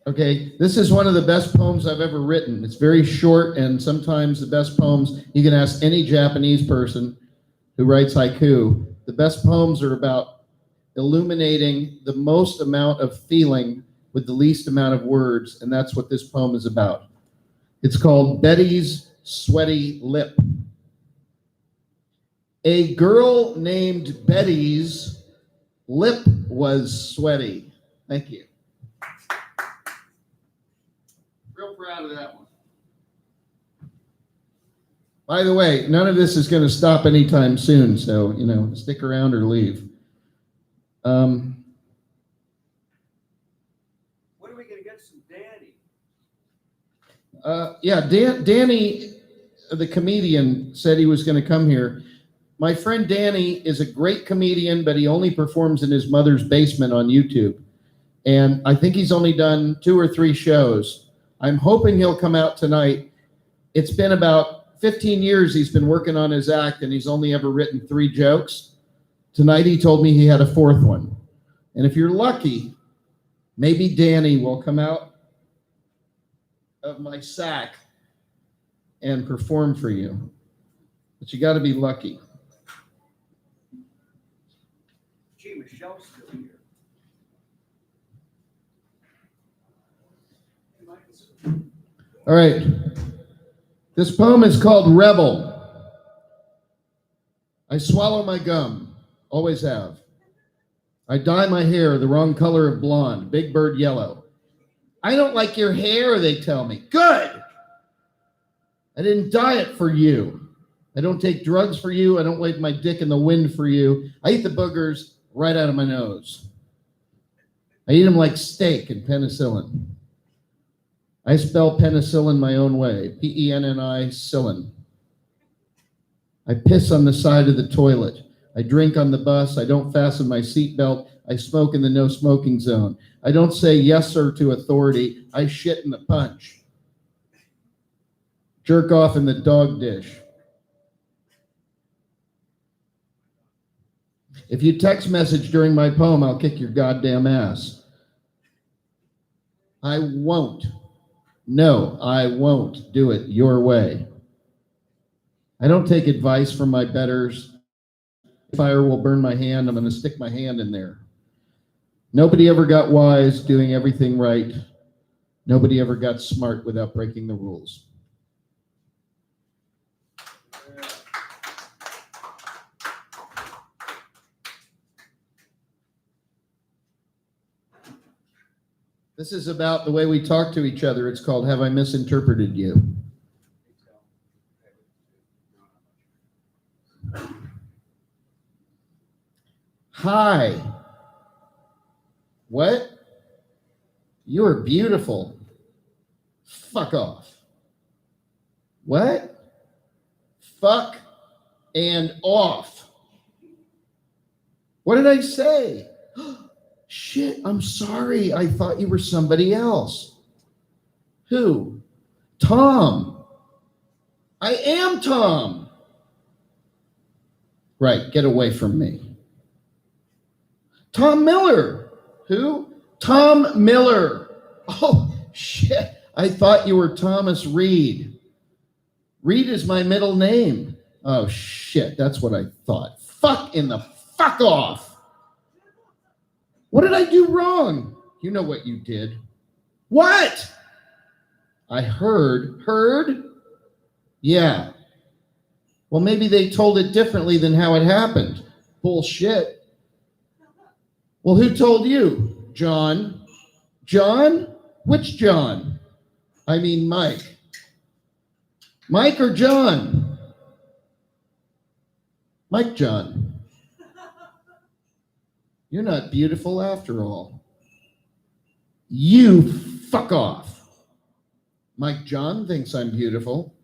Okay, this is one of the best poems I've ever written. It's very short, and sometimes the best poems, you can ask any Japanese person who writes haiku. The best poems are about illuminating the most amount of feeling with the least amount of words, and that's what this poem is about. It's called Betty's Sweaty Lip. A girl named Betty's lip was sweaty. Thank you. Real proud of that one. By the way, none of this is going to stop anytime soon, so, stick around or leave. When are we going to get some Danny? Danny, the comedian, said he was going to come here. My friend Danny is a great comedian, but he only performs in his mother's basement on YouTube. And I think he's only done 2 or 3 shows. I'm hoping he'll come out tonight. It's been about 15 years he's been working on his act, and he's only ever written 3 jokes. Tonight he told me he had a 4th one. And if you're lucky, maybe Danny will come out of my sack and perform for you. But you got to be lucky. Gee, Michelle's still here. All right. This poem is called Rebel. I swallow my gum, always have. I dye my hair the wrong color of blonde, big bird yellow. I don't like your hair, they tell me. Good! I didn't dye it for you. I don't take drugs for you. I don't wave my dick in the wind for you. I eat the boogers right out of my nose. I eat them like steak and penicillin. I spell penicillin my own way, P-E-N-N-I, Cillin. I piss on the side of the toilet. I drink on the bus. I don't fasten my seatbelt. I smoke in the no smoking zone. I don't say yes, sir, to authority. I shit in the punch. Jerk off in the dog dish. If you text message during my poem, I'll kick your goddamn ass. I won't. No, I won't do it your way. I don't take advice from my betters. Fire will burn my hand. I'm going to stick my hand in there. Nobody ever got wise doing everything right. Nobody ever got smart without breaking the rules. This is about the way we talk to each other. It's called Have I Misinterpreted You? Hi. What? You're beautiful. Fuck off. What? Fuck and off. What did I say? Shit, I'm sorry. I thought you were somebody else. Who? Tom. I am Tom. Right, get away from me. Tom Miller. Who? Tom Miller. Oh, shit. I thought you were Thomas Reed. Reed is my middle name. Oh, shit. That's what I thought. Fuck off. What did I do wrong? You know what you did. What? I heard. Heard? Yeah. Well, maybe they told it differently than how it happened. Bullshit. Well, who told you? John. John? Which John? I mean Mike. Mike or John? Mike John. You're not beautiful after all. You fuck off. Mike John thinks I'm beautiful.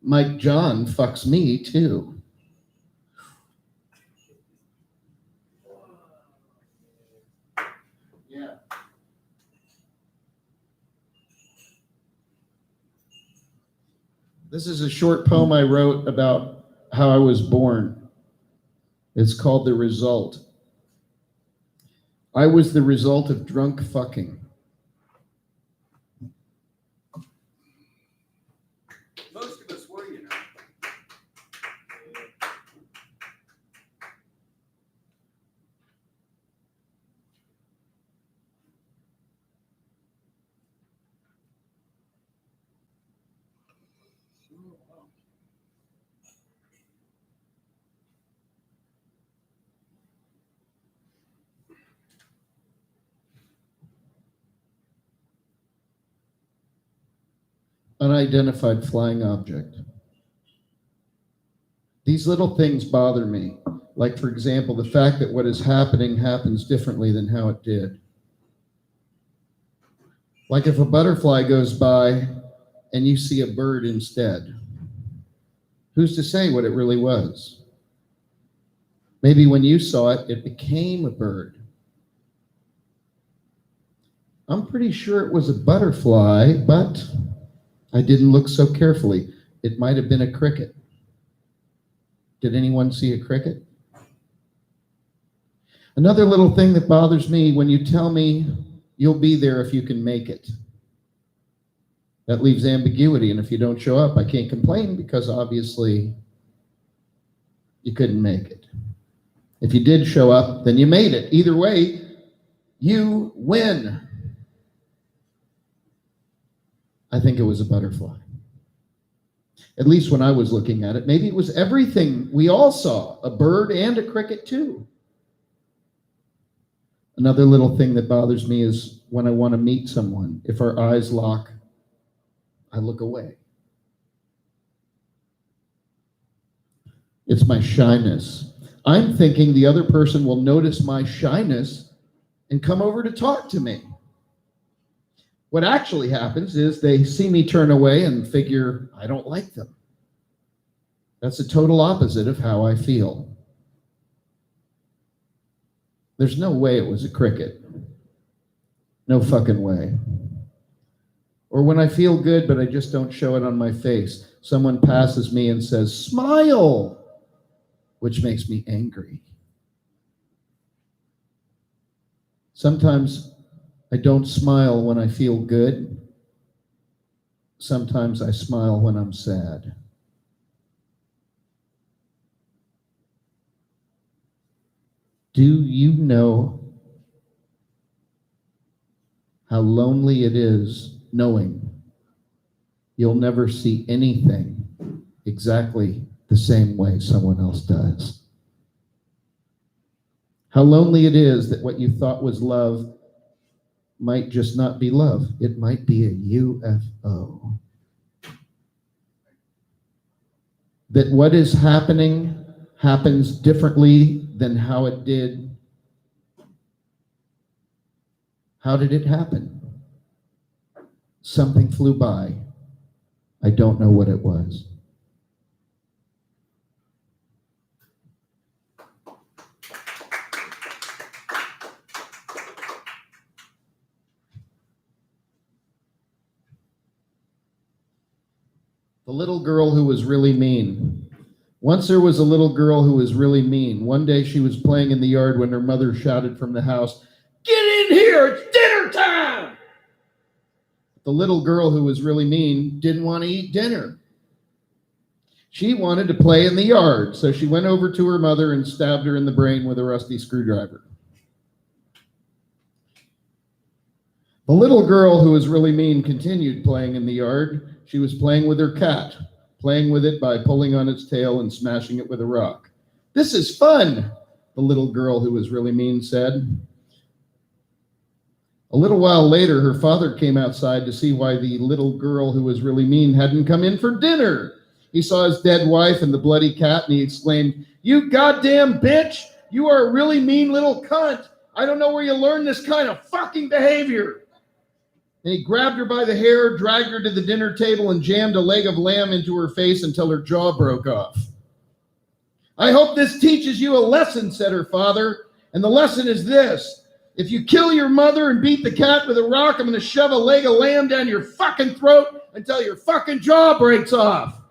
Mike John fucks me too. Yeah. This is a short poem I wrote about how I was born. It's called The Result. I was the result of drunk fucking. Most of us were, you know. Unidentified flying object. These little things bother me. Like, for example, the fact that what is happening happens differently than how it did. Like if a butterfly goes by and you see a bird instead. Who's to say what it really was? Maybe when you saw it, it became a bird. I'm pretty sure it was a butterfly, but I didn't look so carefully. It might have been a cricket. Did anyone see a cricket? Another little thing that bothers me, when you tell me you'll be there if you can make it. That leaves ambiguity, and if you don't show up, I can't complain because obviously you couldn't make it. If you did show up, then you made it. Either way, you win. I think it was a butterfly. At least when I was looking at it. Maybe it was everything we all saw, a bird and a cricket too. Another little thing that bothers me is when I want to meet someone. If our eyes lock, I look away. It's my shyness. I'm thinking the other person will notice my shyness and come over to talk to me. What actually happens is they see me turn away and figure I don't like them. That's the total opposite of how I feel. There's no way it was a cricket. No fucking way. Or when I feel good, but I just don't show it on my face. Someone passes me and says, "Smile," which makes me angry. Sometimes I don't smile when I feel good. Sometimes I smile when I'm sad. Do you know how lonely it is knowing you'll never see anything exactly the same way someone else does? How lonely it is that what you thought was love might just not be love. It might be a UFO. That what is happening happens differently than how it did. How did it happen? Something flew by. I don't know what it was. The little girl who was really mean. Once there was a little girl who was really mean. One day she was playing in the yard when her mother shouted from the house, "Get in here, it's dinner time!" The little girl who was really mean didn't want to eat dinner. She wanted to play in the yard, so she went over to her mother and stabbed her in the brain with a rusty screwdriver. The little girl who was really mean continued playing in the yard. She was playing with her cat, playing with it by pulling on its tail and smashing it with a rock. "This is fun," the little girl who was really mean said. A little while later, her father came outside to see why the little girl who was really mean hadn't come in for dinner. He saw his dead wife and the bloody cat, and he exclaimed, "You goddamn bitch! You are a really mean little cunt! I don't know where you learned this kind of fucking behavior!" And he grabbed her by the hair, dragged her to the dinner table, and jammed a leg of lamb into her face until her jaw broke off. "I hope this teaches you a lesson," said her father, "and the lesson is this. If you kill your mother and beat the cat with a rock, I'm going to shove a leg of lamb down your fucking throat until your fucking jaw breaks off."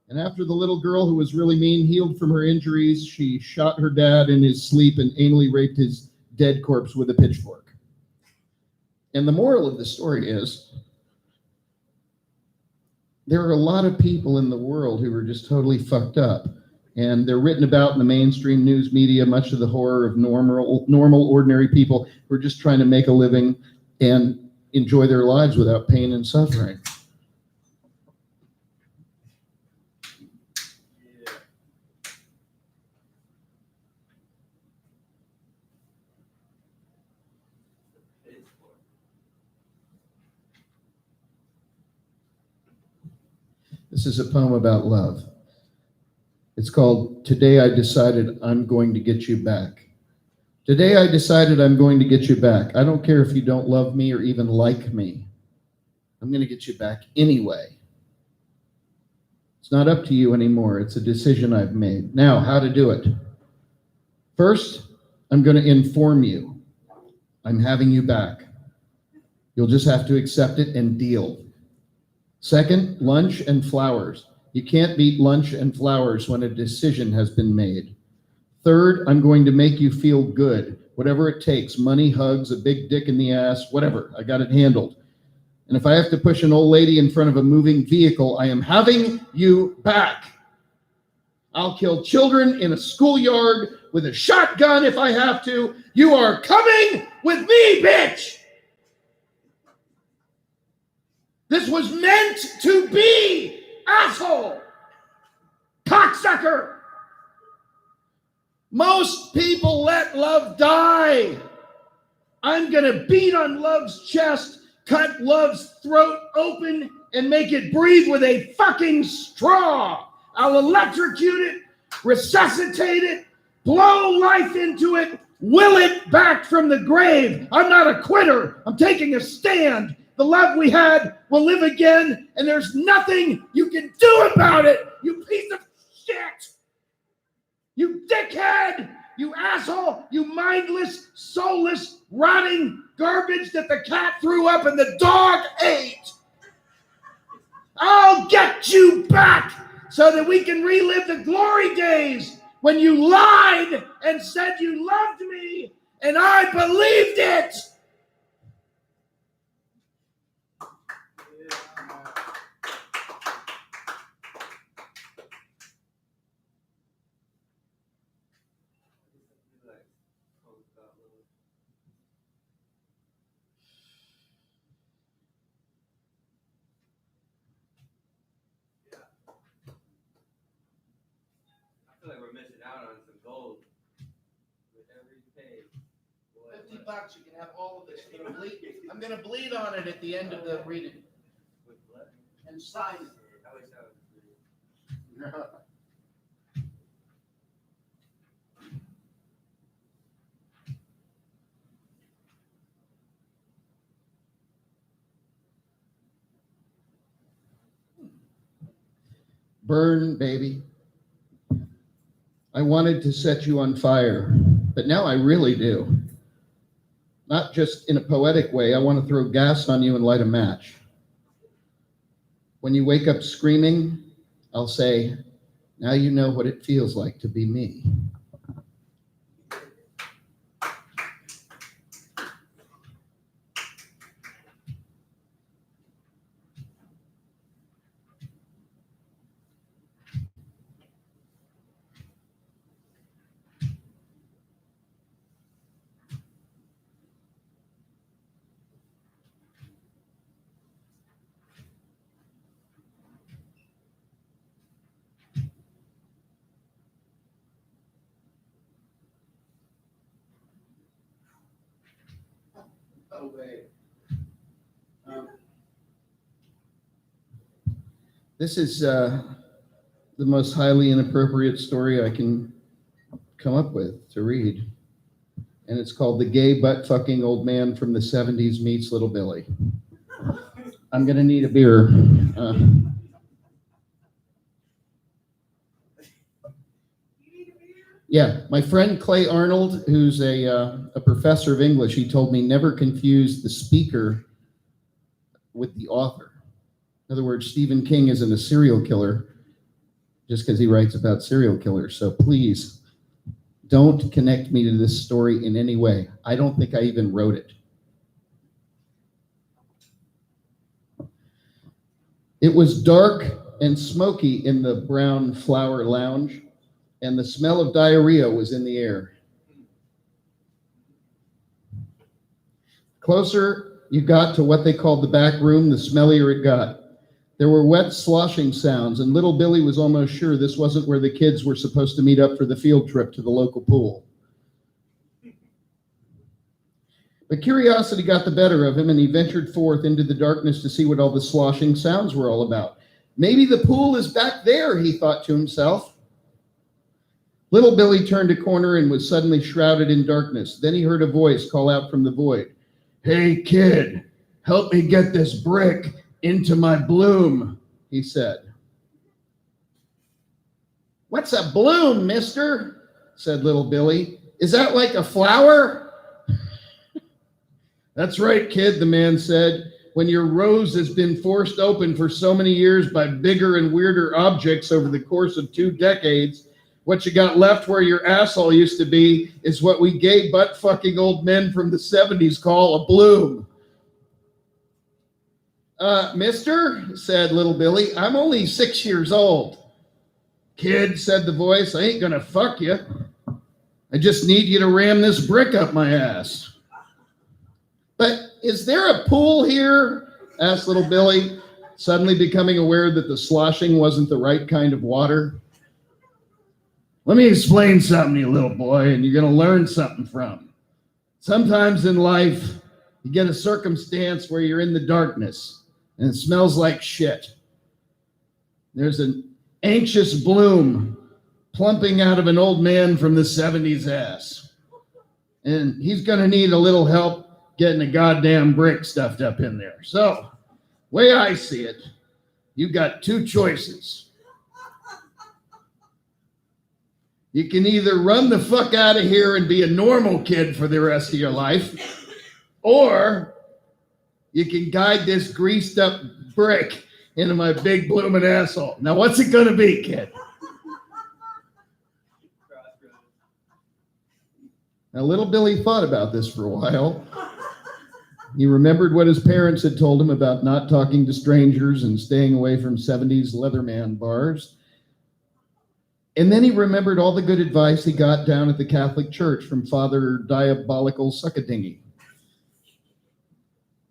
And after the little girl who was really mean healed from her injuries, she shot her dad in his sleep and anally raped his dead corpse with a pitchfork. And the moral of the story is, there are a lot of people in the world who are just totally fucked up. And they're written about in the mainstream news media, much to the horror of normal, ordinary people who are just trying to make a living and enjoy their lives without pain and suffering. This is a poem about love. It's called "Today I Decided I'm Going to Get You Back." Today I decided I'm going to get you back. I don't care if you don't love me or even like me. I'm going to get you back anyway. It's not up to you anymore. It's a decision I've made. Now, how to do it. First, I'm going to inform you. I'm having you back. You'll just have to accept it and deal. Second, lunch and flowers. You can't beat lunch and flowers when a decision has been made. Third, I'm going to make you feel good. Whatever it takes, money, hugs, a big dick in the ass, whatever. I got it handled. And if I have to push an old lady in front of a moving vehicle, I am having you back. I'll kill children in a schoolyard with a shotgun if I have to. You are coming with me, bitch! This was meant to be, asshole! Cocksucker! Most people let love die. I'm gonna beat on love's chest, cut love's throat open, and make it breathe with a fucking straw. I'll electrocute it, resuscitate it, blow life into it, will it back from the grave. I'm not a quitter. I'm taking a stand. The love we had will live again, and there's nothing you can do about it, you piece of shit. You dickhead, you asshole, you mindless, soulless, rotting garbage that the cat threw up and the dog ate. I'll get you back so that we can relive the glory days when you lied and said you loved me, and I believed it. I feel like we're missing out on some gold with every page. Boy, $50, you can have all of this. I'm gonna bleed on it at the end of the reading. with blood. And sign it. I wish that was free. Burn, baby. I wanted to set you on fire, but now I really do. Not just in a poetic way. I want to throw gas on you and light a match. When you wake up screaming, I'll say, now you know what it feels like to be me. away. This is the most highly inappropriate story I can come up with to read. And it's called The Gay Butt-Fucking Old Man from the 70s Meets Little Billy. I'm going to need a beer. Yeah, my friend Clay Arnold, who's a professor of English, he told me never confuse the speaker with the author. In other words, Stephen King isn't a serial killer just because he writes about serial killers. So please, don't connect me to this story in any way. I don't think I even wrote it. It was dark and smoky in the Brown Flower Lounge, and the smell of diarrhea was in the air. Closer you got to what they called the back room, the smellier it got. There were wet sloshing sounds, and little Billy was almost sure this wasn't where the kids were supposed to meet up for the field trip to the local pool. But curiosity got the better of him, and he ventured forth into the darkness to see what all the sloshing sounds were all about. Maybe the pool is back there, he thought to himself. Little Billy turned a corner and was suddenly shrouded in darkness. Then he heard a voice call out from the void. "Hey, kid, help me get this brick into my bloom," he said. "What's a bloom, mister?" said little Billy. "Is that like a flower?" "That's right, kid," the man said. "When your rose has been forced open for so many years by bigger and weirder objects over the course of 2 decades, what you got left where your asshole used to be is what we gay butt-fucking old men from the 70s call a bloom." Mister," said little Billy, "I'm only 6 years old." "Kid," said the voice, "I ain't gonna fuck you. I just need you to ram this brick up my ass." "But is there a pool here?" asked little Billy, suddenly becoming aware that the sloshing wasn't the right kind of water. "Let me explain something to you, little boy, and you're going to learn something from. Sometimes in life, you get a circumstance where you're in the darkness, and it smells like shit. There's an anxious bloom plumping out of an old man from the 70s ass. And he's going to need a little help getting a goddamn brick stuffed up in there. So, way I see it, you got 2 choices. You can either run the fuck out of here and be a normal kid for the rest of your life, or you can guide this greased up brick into my big blooming asshole. Now, what's it going to be, kid?" Now, little Billy thought about this for a while. He remembered what his parents had told him about not talking to strangers and staying away from 70s Leatherman bars. And then he remembered all the good advice he got down at the Catholic Church from Father Diabolical Suckadingy.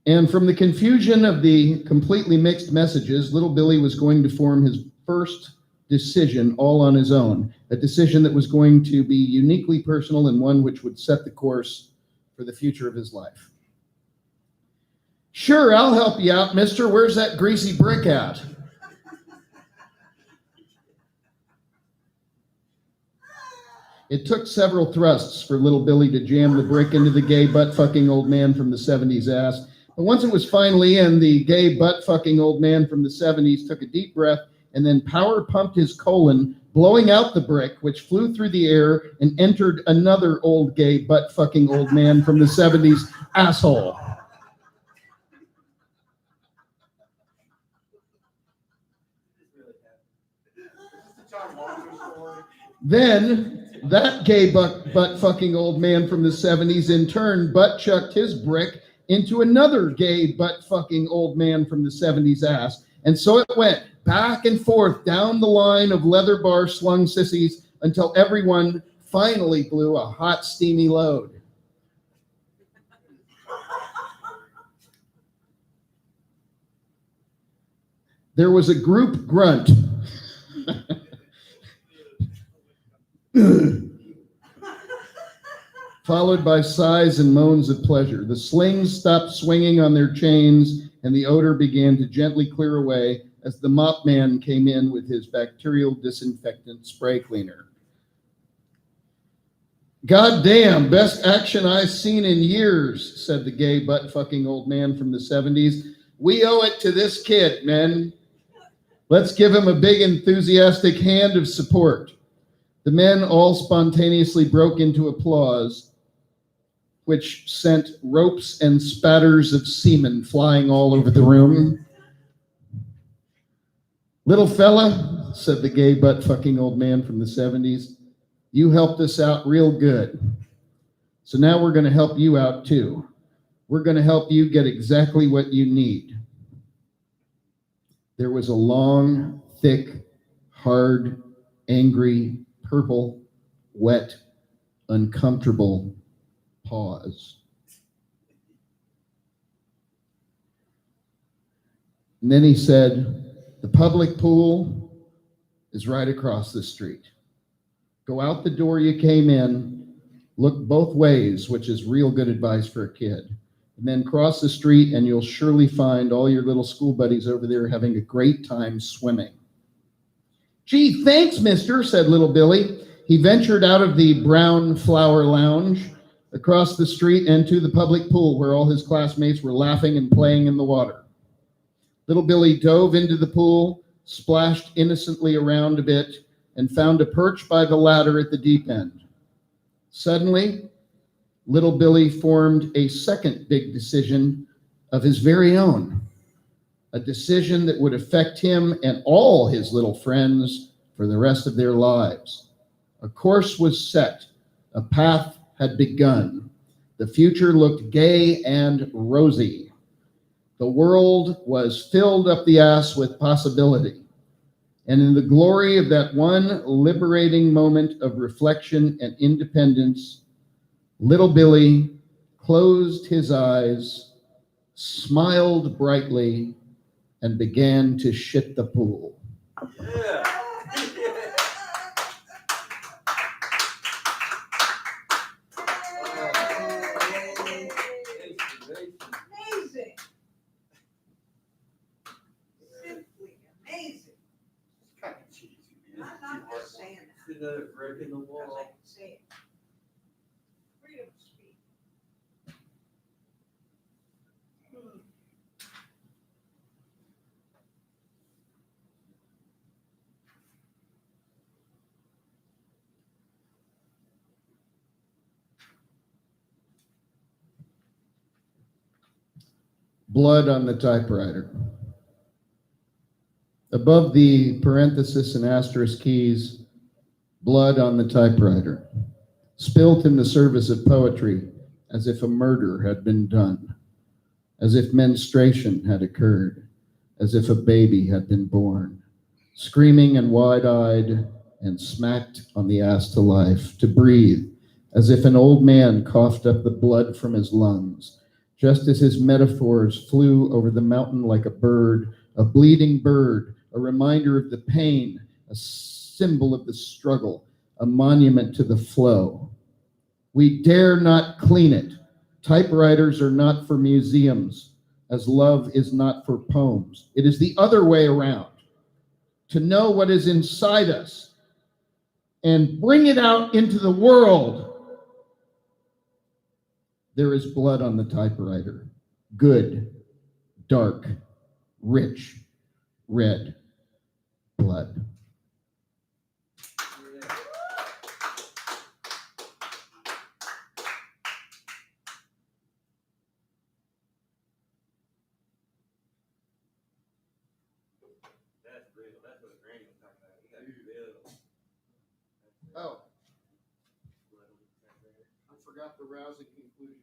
And from the confusion of the completely mixed messages, little Billy was going to form his first decision all on his own, a decision that was going to be uniquely personal and one which would set the course for the future of his life. "Sure, I'll help you out, mister. Where's that greasy brick at?" It took several thrusts for little Billy to jam the brick into the gay butt-fucking old man from the 70s ass. But once it was finally in, the gay butt-fucking old man from the 70s took a deep breath and then power pumped his colon, blowing out the brick, which flew through the air and entered another old gay butt-fucking old man from the 70s asshole. Then that gay butt-fucking old man from the 70s in turn butt-chucked his brick into another gay butt-fucking old man from the 70s ass. And so it went back and forth down the line of leather bar slung sissies until everyone finally blew a hot, steamy load. There was a group grunt. followed by sighs and moans of pleasure. The slings stopped swinging on their chains, and the odor began to gently clear away as the mop man came in with his bacterial disinfectant spray cleaner. God damn, best action I've seen in years, said the gay butt-fucking old man from the 70s. We owe it to this kid, men. Let's give him a big enthusiastic hand of support. The men all spontaneously broke into applause, which sent ropes and spatters of semen flying all over the room. Little fella, said the gay butt-fucking old man from the 70s, you helped us out real good. So now we're going to help you out too. We're going to help you get exactly what you need. There was a long, thick, hard, angry, purple, wet, uncomfortable pause. And then he said, the public pool is right across the street. Go out the door you came in, look both ways, which is real good advice for a kid. And then cross the street and you'll surely find all your little school buddies over there having a great time swimming. Gee, thanks, mister, said little Billy. He ventured out of the brown flower lounge across the street and to the public pool where all his classmates were laughing and playing in the water. Little Billy dove into the pool, splashed innocently around a bit, and found a perch by the ladder at the deep end. Suddenly, little Billy formed a second big decision of his very own, a decision that would affect him and all his little friends for the rest of their lives. A course was set, a path had begun. The future looked gay and rosy. The world was filled up the ass with possibility. And in the glory of that one liberating moment of reflection and independence, little Billy closed his eyes, smiled brightly, and began to shit the pool. Yeah. Amazing. Simply amazing. Kind of cheesy. I'm not just saying that. It's another brick in the Because wall. I can say it. Freedom of speech. Blood on the typewriter. Above the parenthesis and asterisk keys, blood on the typewriter, spilt in the service of poetry, as if a murder had been done, as if menstruation had occurred, as if a baby had been born, screaming and wide-eyed and smacked on the ass to life, to breathe, as if an old man coughed up the blood from his lungs, just as his metaphors flew over the mountain like a bird, a bleeding bird, a reminder of the pain, a symbol of the struggle, a monument to the flow. We dare not clean it. Typewriters are not for museums, as love is not for poems. It is the other way around. To know what is inside us and bring it out into the world. There is blood on the typewriter. Good, dark, rich, red blood. That's real. That's what Granny was talking about. You got to be real. Oh, I forgot the rousing conclusion.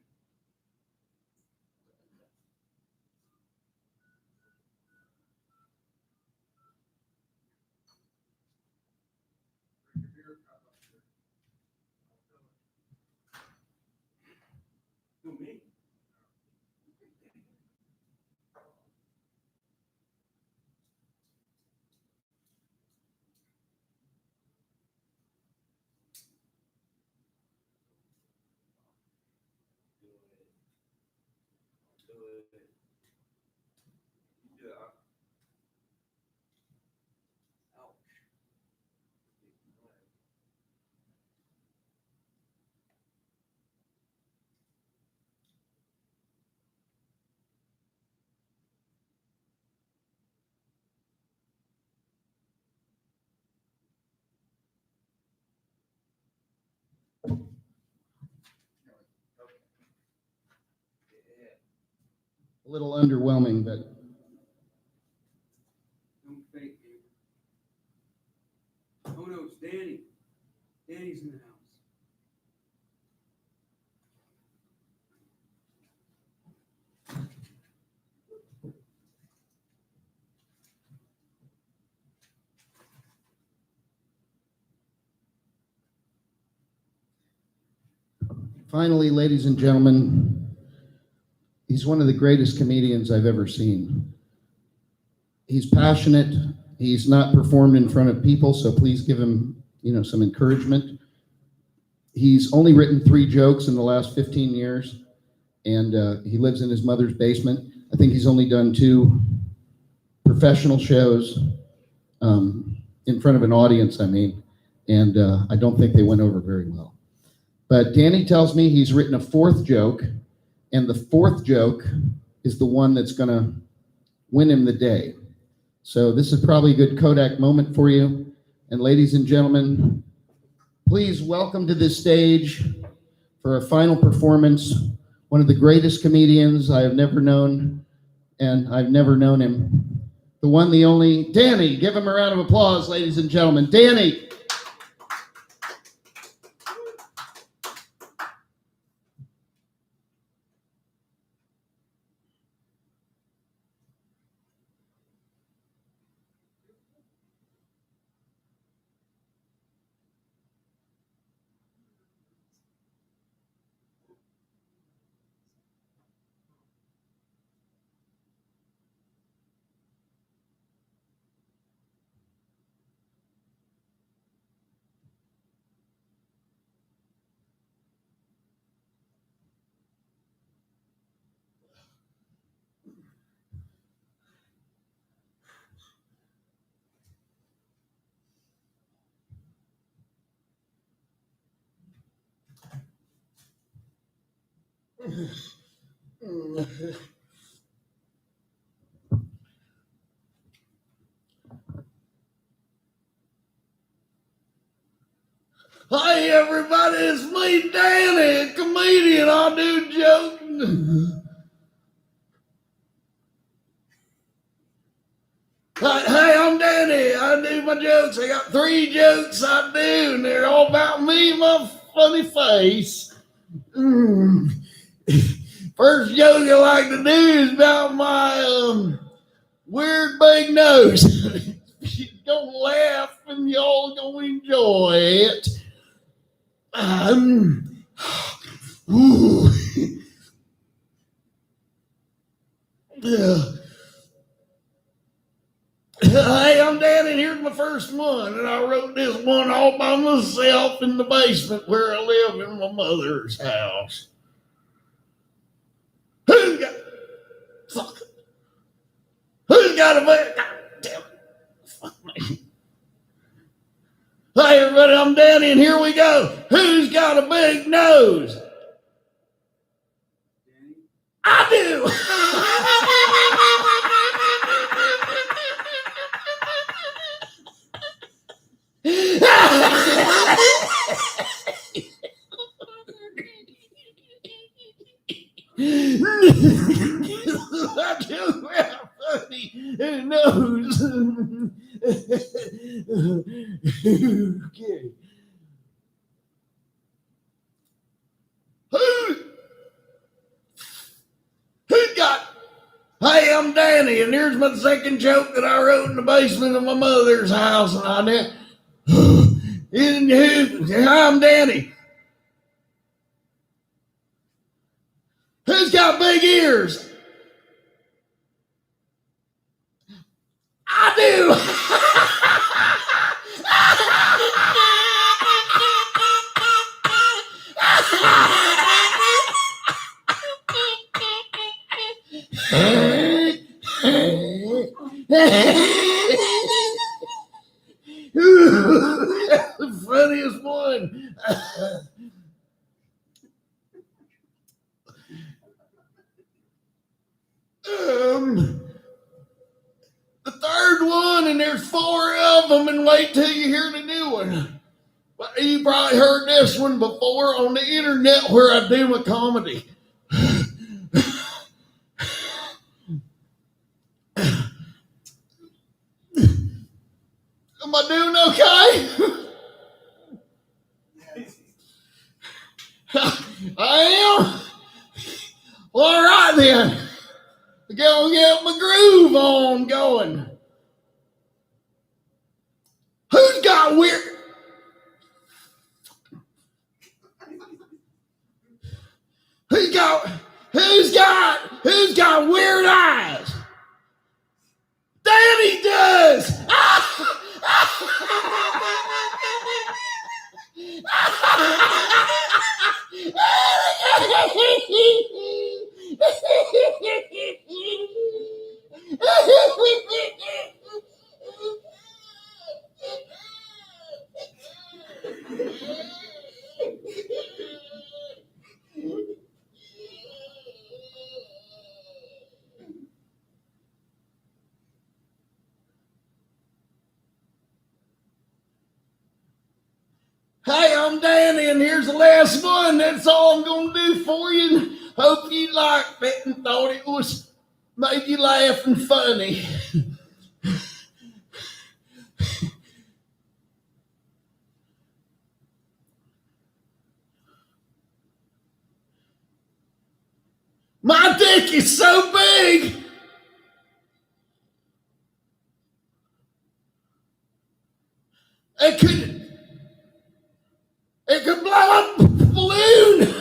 Who, me? A little underwhelming, but Don't fake it. Oh no, it's Danny. Danny's in the house. finally, ladies and gentlemen, he's one of the greatest comedians I've ever seen. He's passionate. He's not performed in front of people, so please give him, some encouragement. He's only written 3 jokes in the last 15 years, and he lives in his mother's basement. I think he's only done 2 professional shows in front of an audience, and I don't think they went over very well. But Danny tells me he's written a 4th joke, and the 4th joke is the one that's going to win him the day. So this is probably a good Kodak moment for you. And ladies and gentlemen, please welcome to this stage for a final performance, one of the greatest comedians I have never known, and I've never known him. The one, the only, Danny. Give him a round of applause, ladies and gentlemen. Danny. Hi everybody, it's me, Danny, a comedian. I do jokes. Hey, I'm Danny. I do my jokes. I got 3 jokes I do, and they're all about me and my funny face. First joke I like to do is about my weird big nose. You're gonna laugh and y'all gonna enjoy it. Yeah. Hey, I'm Danny, and here's my first one. And I wrote this one all by myself in the basement where I live in my mother's house. Who's got a big... God damn it. Fuck me. Hey, everybody, I'm Danny, and here we go. Who's got a big nose? I do. I do have funny nose. Okay. Who got? Hey, I'm Danny, and here's my second joke that I wrote in the basement of my mother's house, and I did. I'm Danny. Who's got big ears? I do. The funniest one. The third one, and there's 4 of them, and wait till you hear the new one. But you probably heard this one before on the internet where I do my comedy. Am I doing okay? I am? Well, all right then. Go get my groove on going. Who's got weird? Who's got weird eyes? Danny does. Hey, I'm Danny, and here's the last one. That's all I'm going to do for you. Hope you liked it and thought it was made you laugh and funny. My dick is so big. It could blow up a balloon.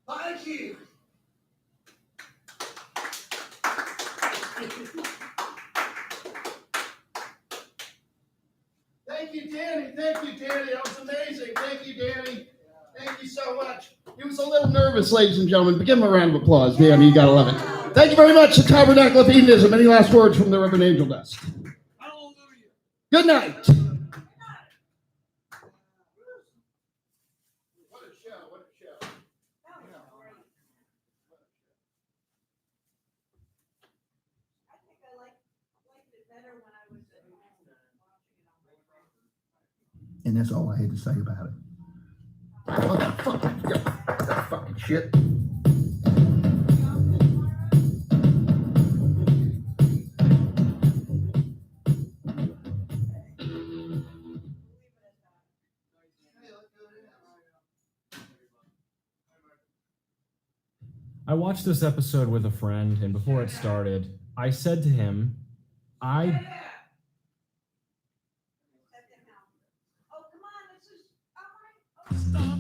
Thank you. Thank you, Danny. Thank you, Danny. That was amazing. Thank you, Danny. Thank you so much. He was a little nervous, ladies and gentlemen, but give him a round of applause. Danny, you gotta love it. Thank you very much, the Tabernacle of Hedonism. Any last words from the Reverend Angel Desk? Hallelujah. Good night. What a show. What a show. I think I liked it better when I was at home watching it on my phone. And that's all I had to say about it. What the fucking shit. I watched this episode with a friend, and before it started, I said to him, Oh, come on, this is all right. Oh, stop.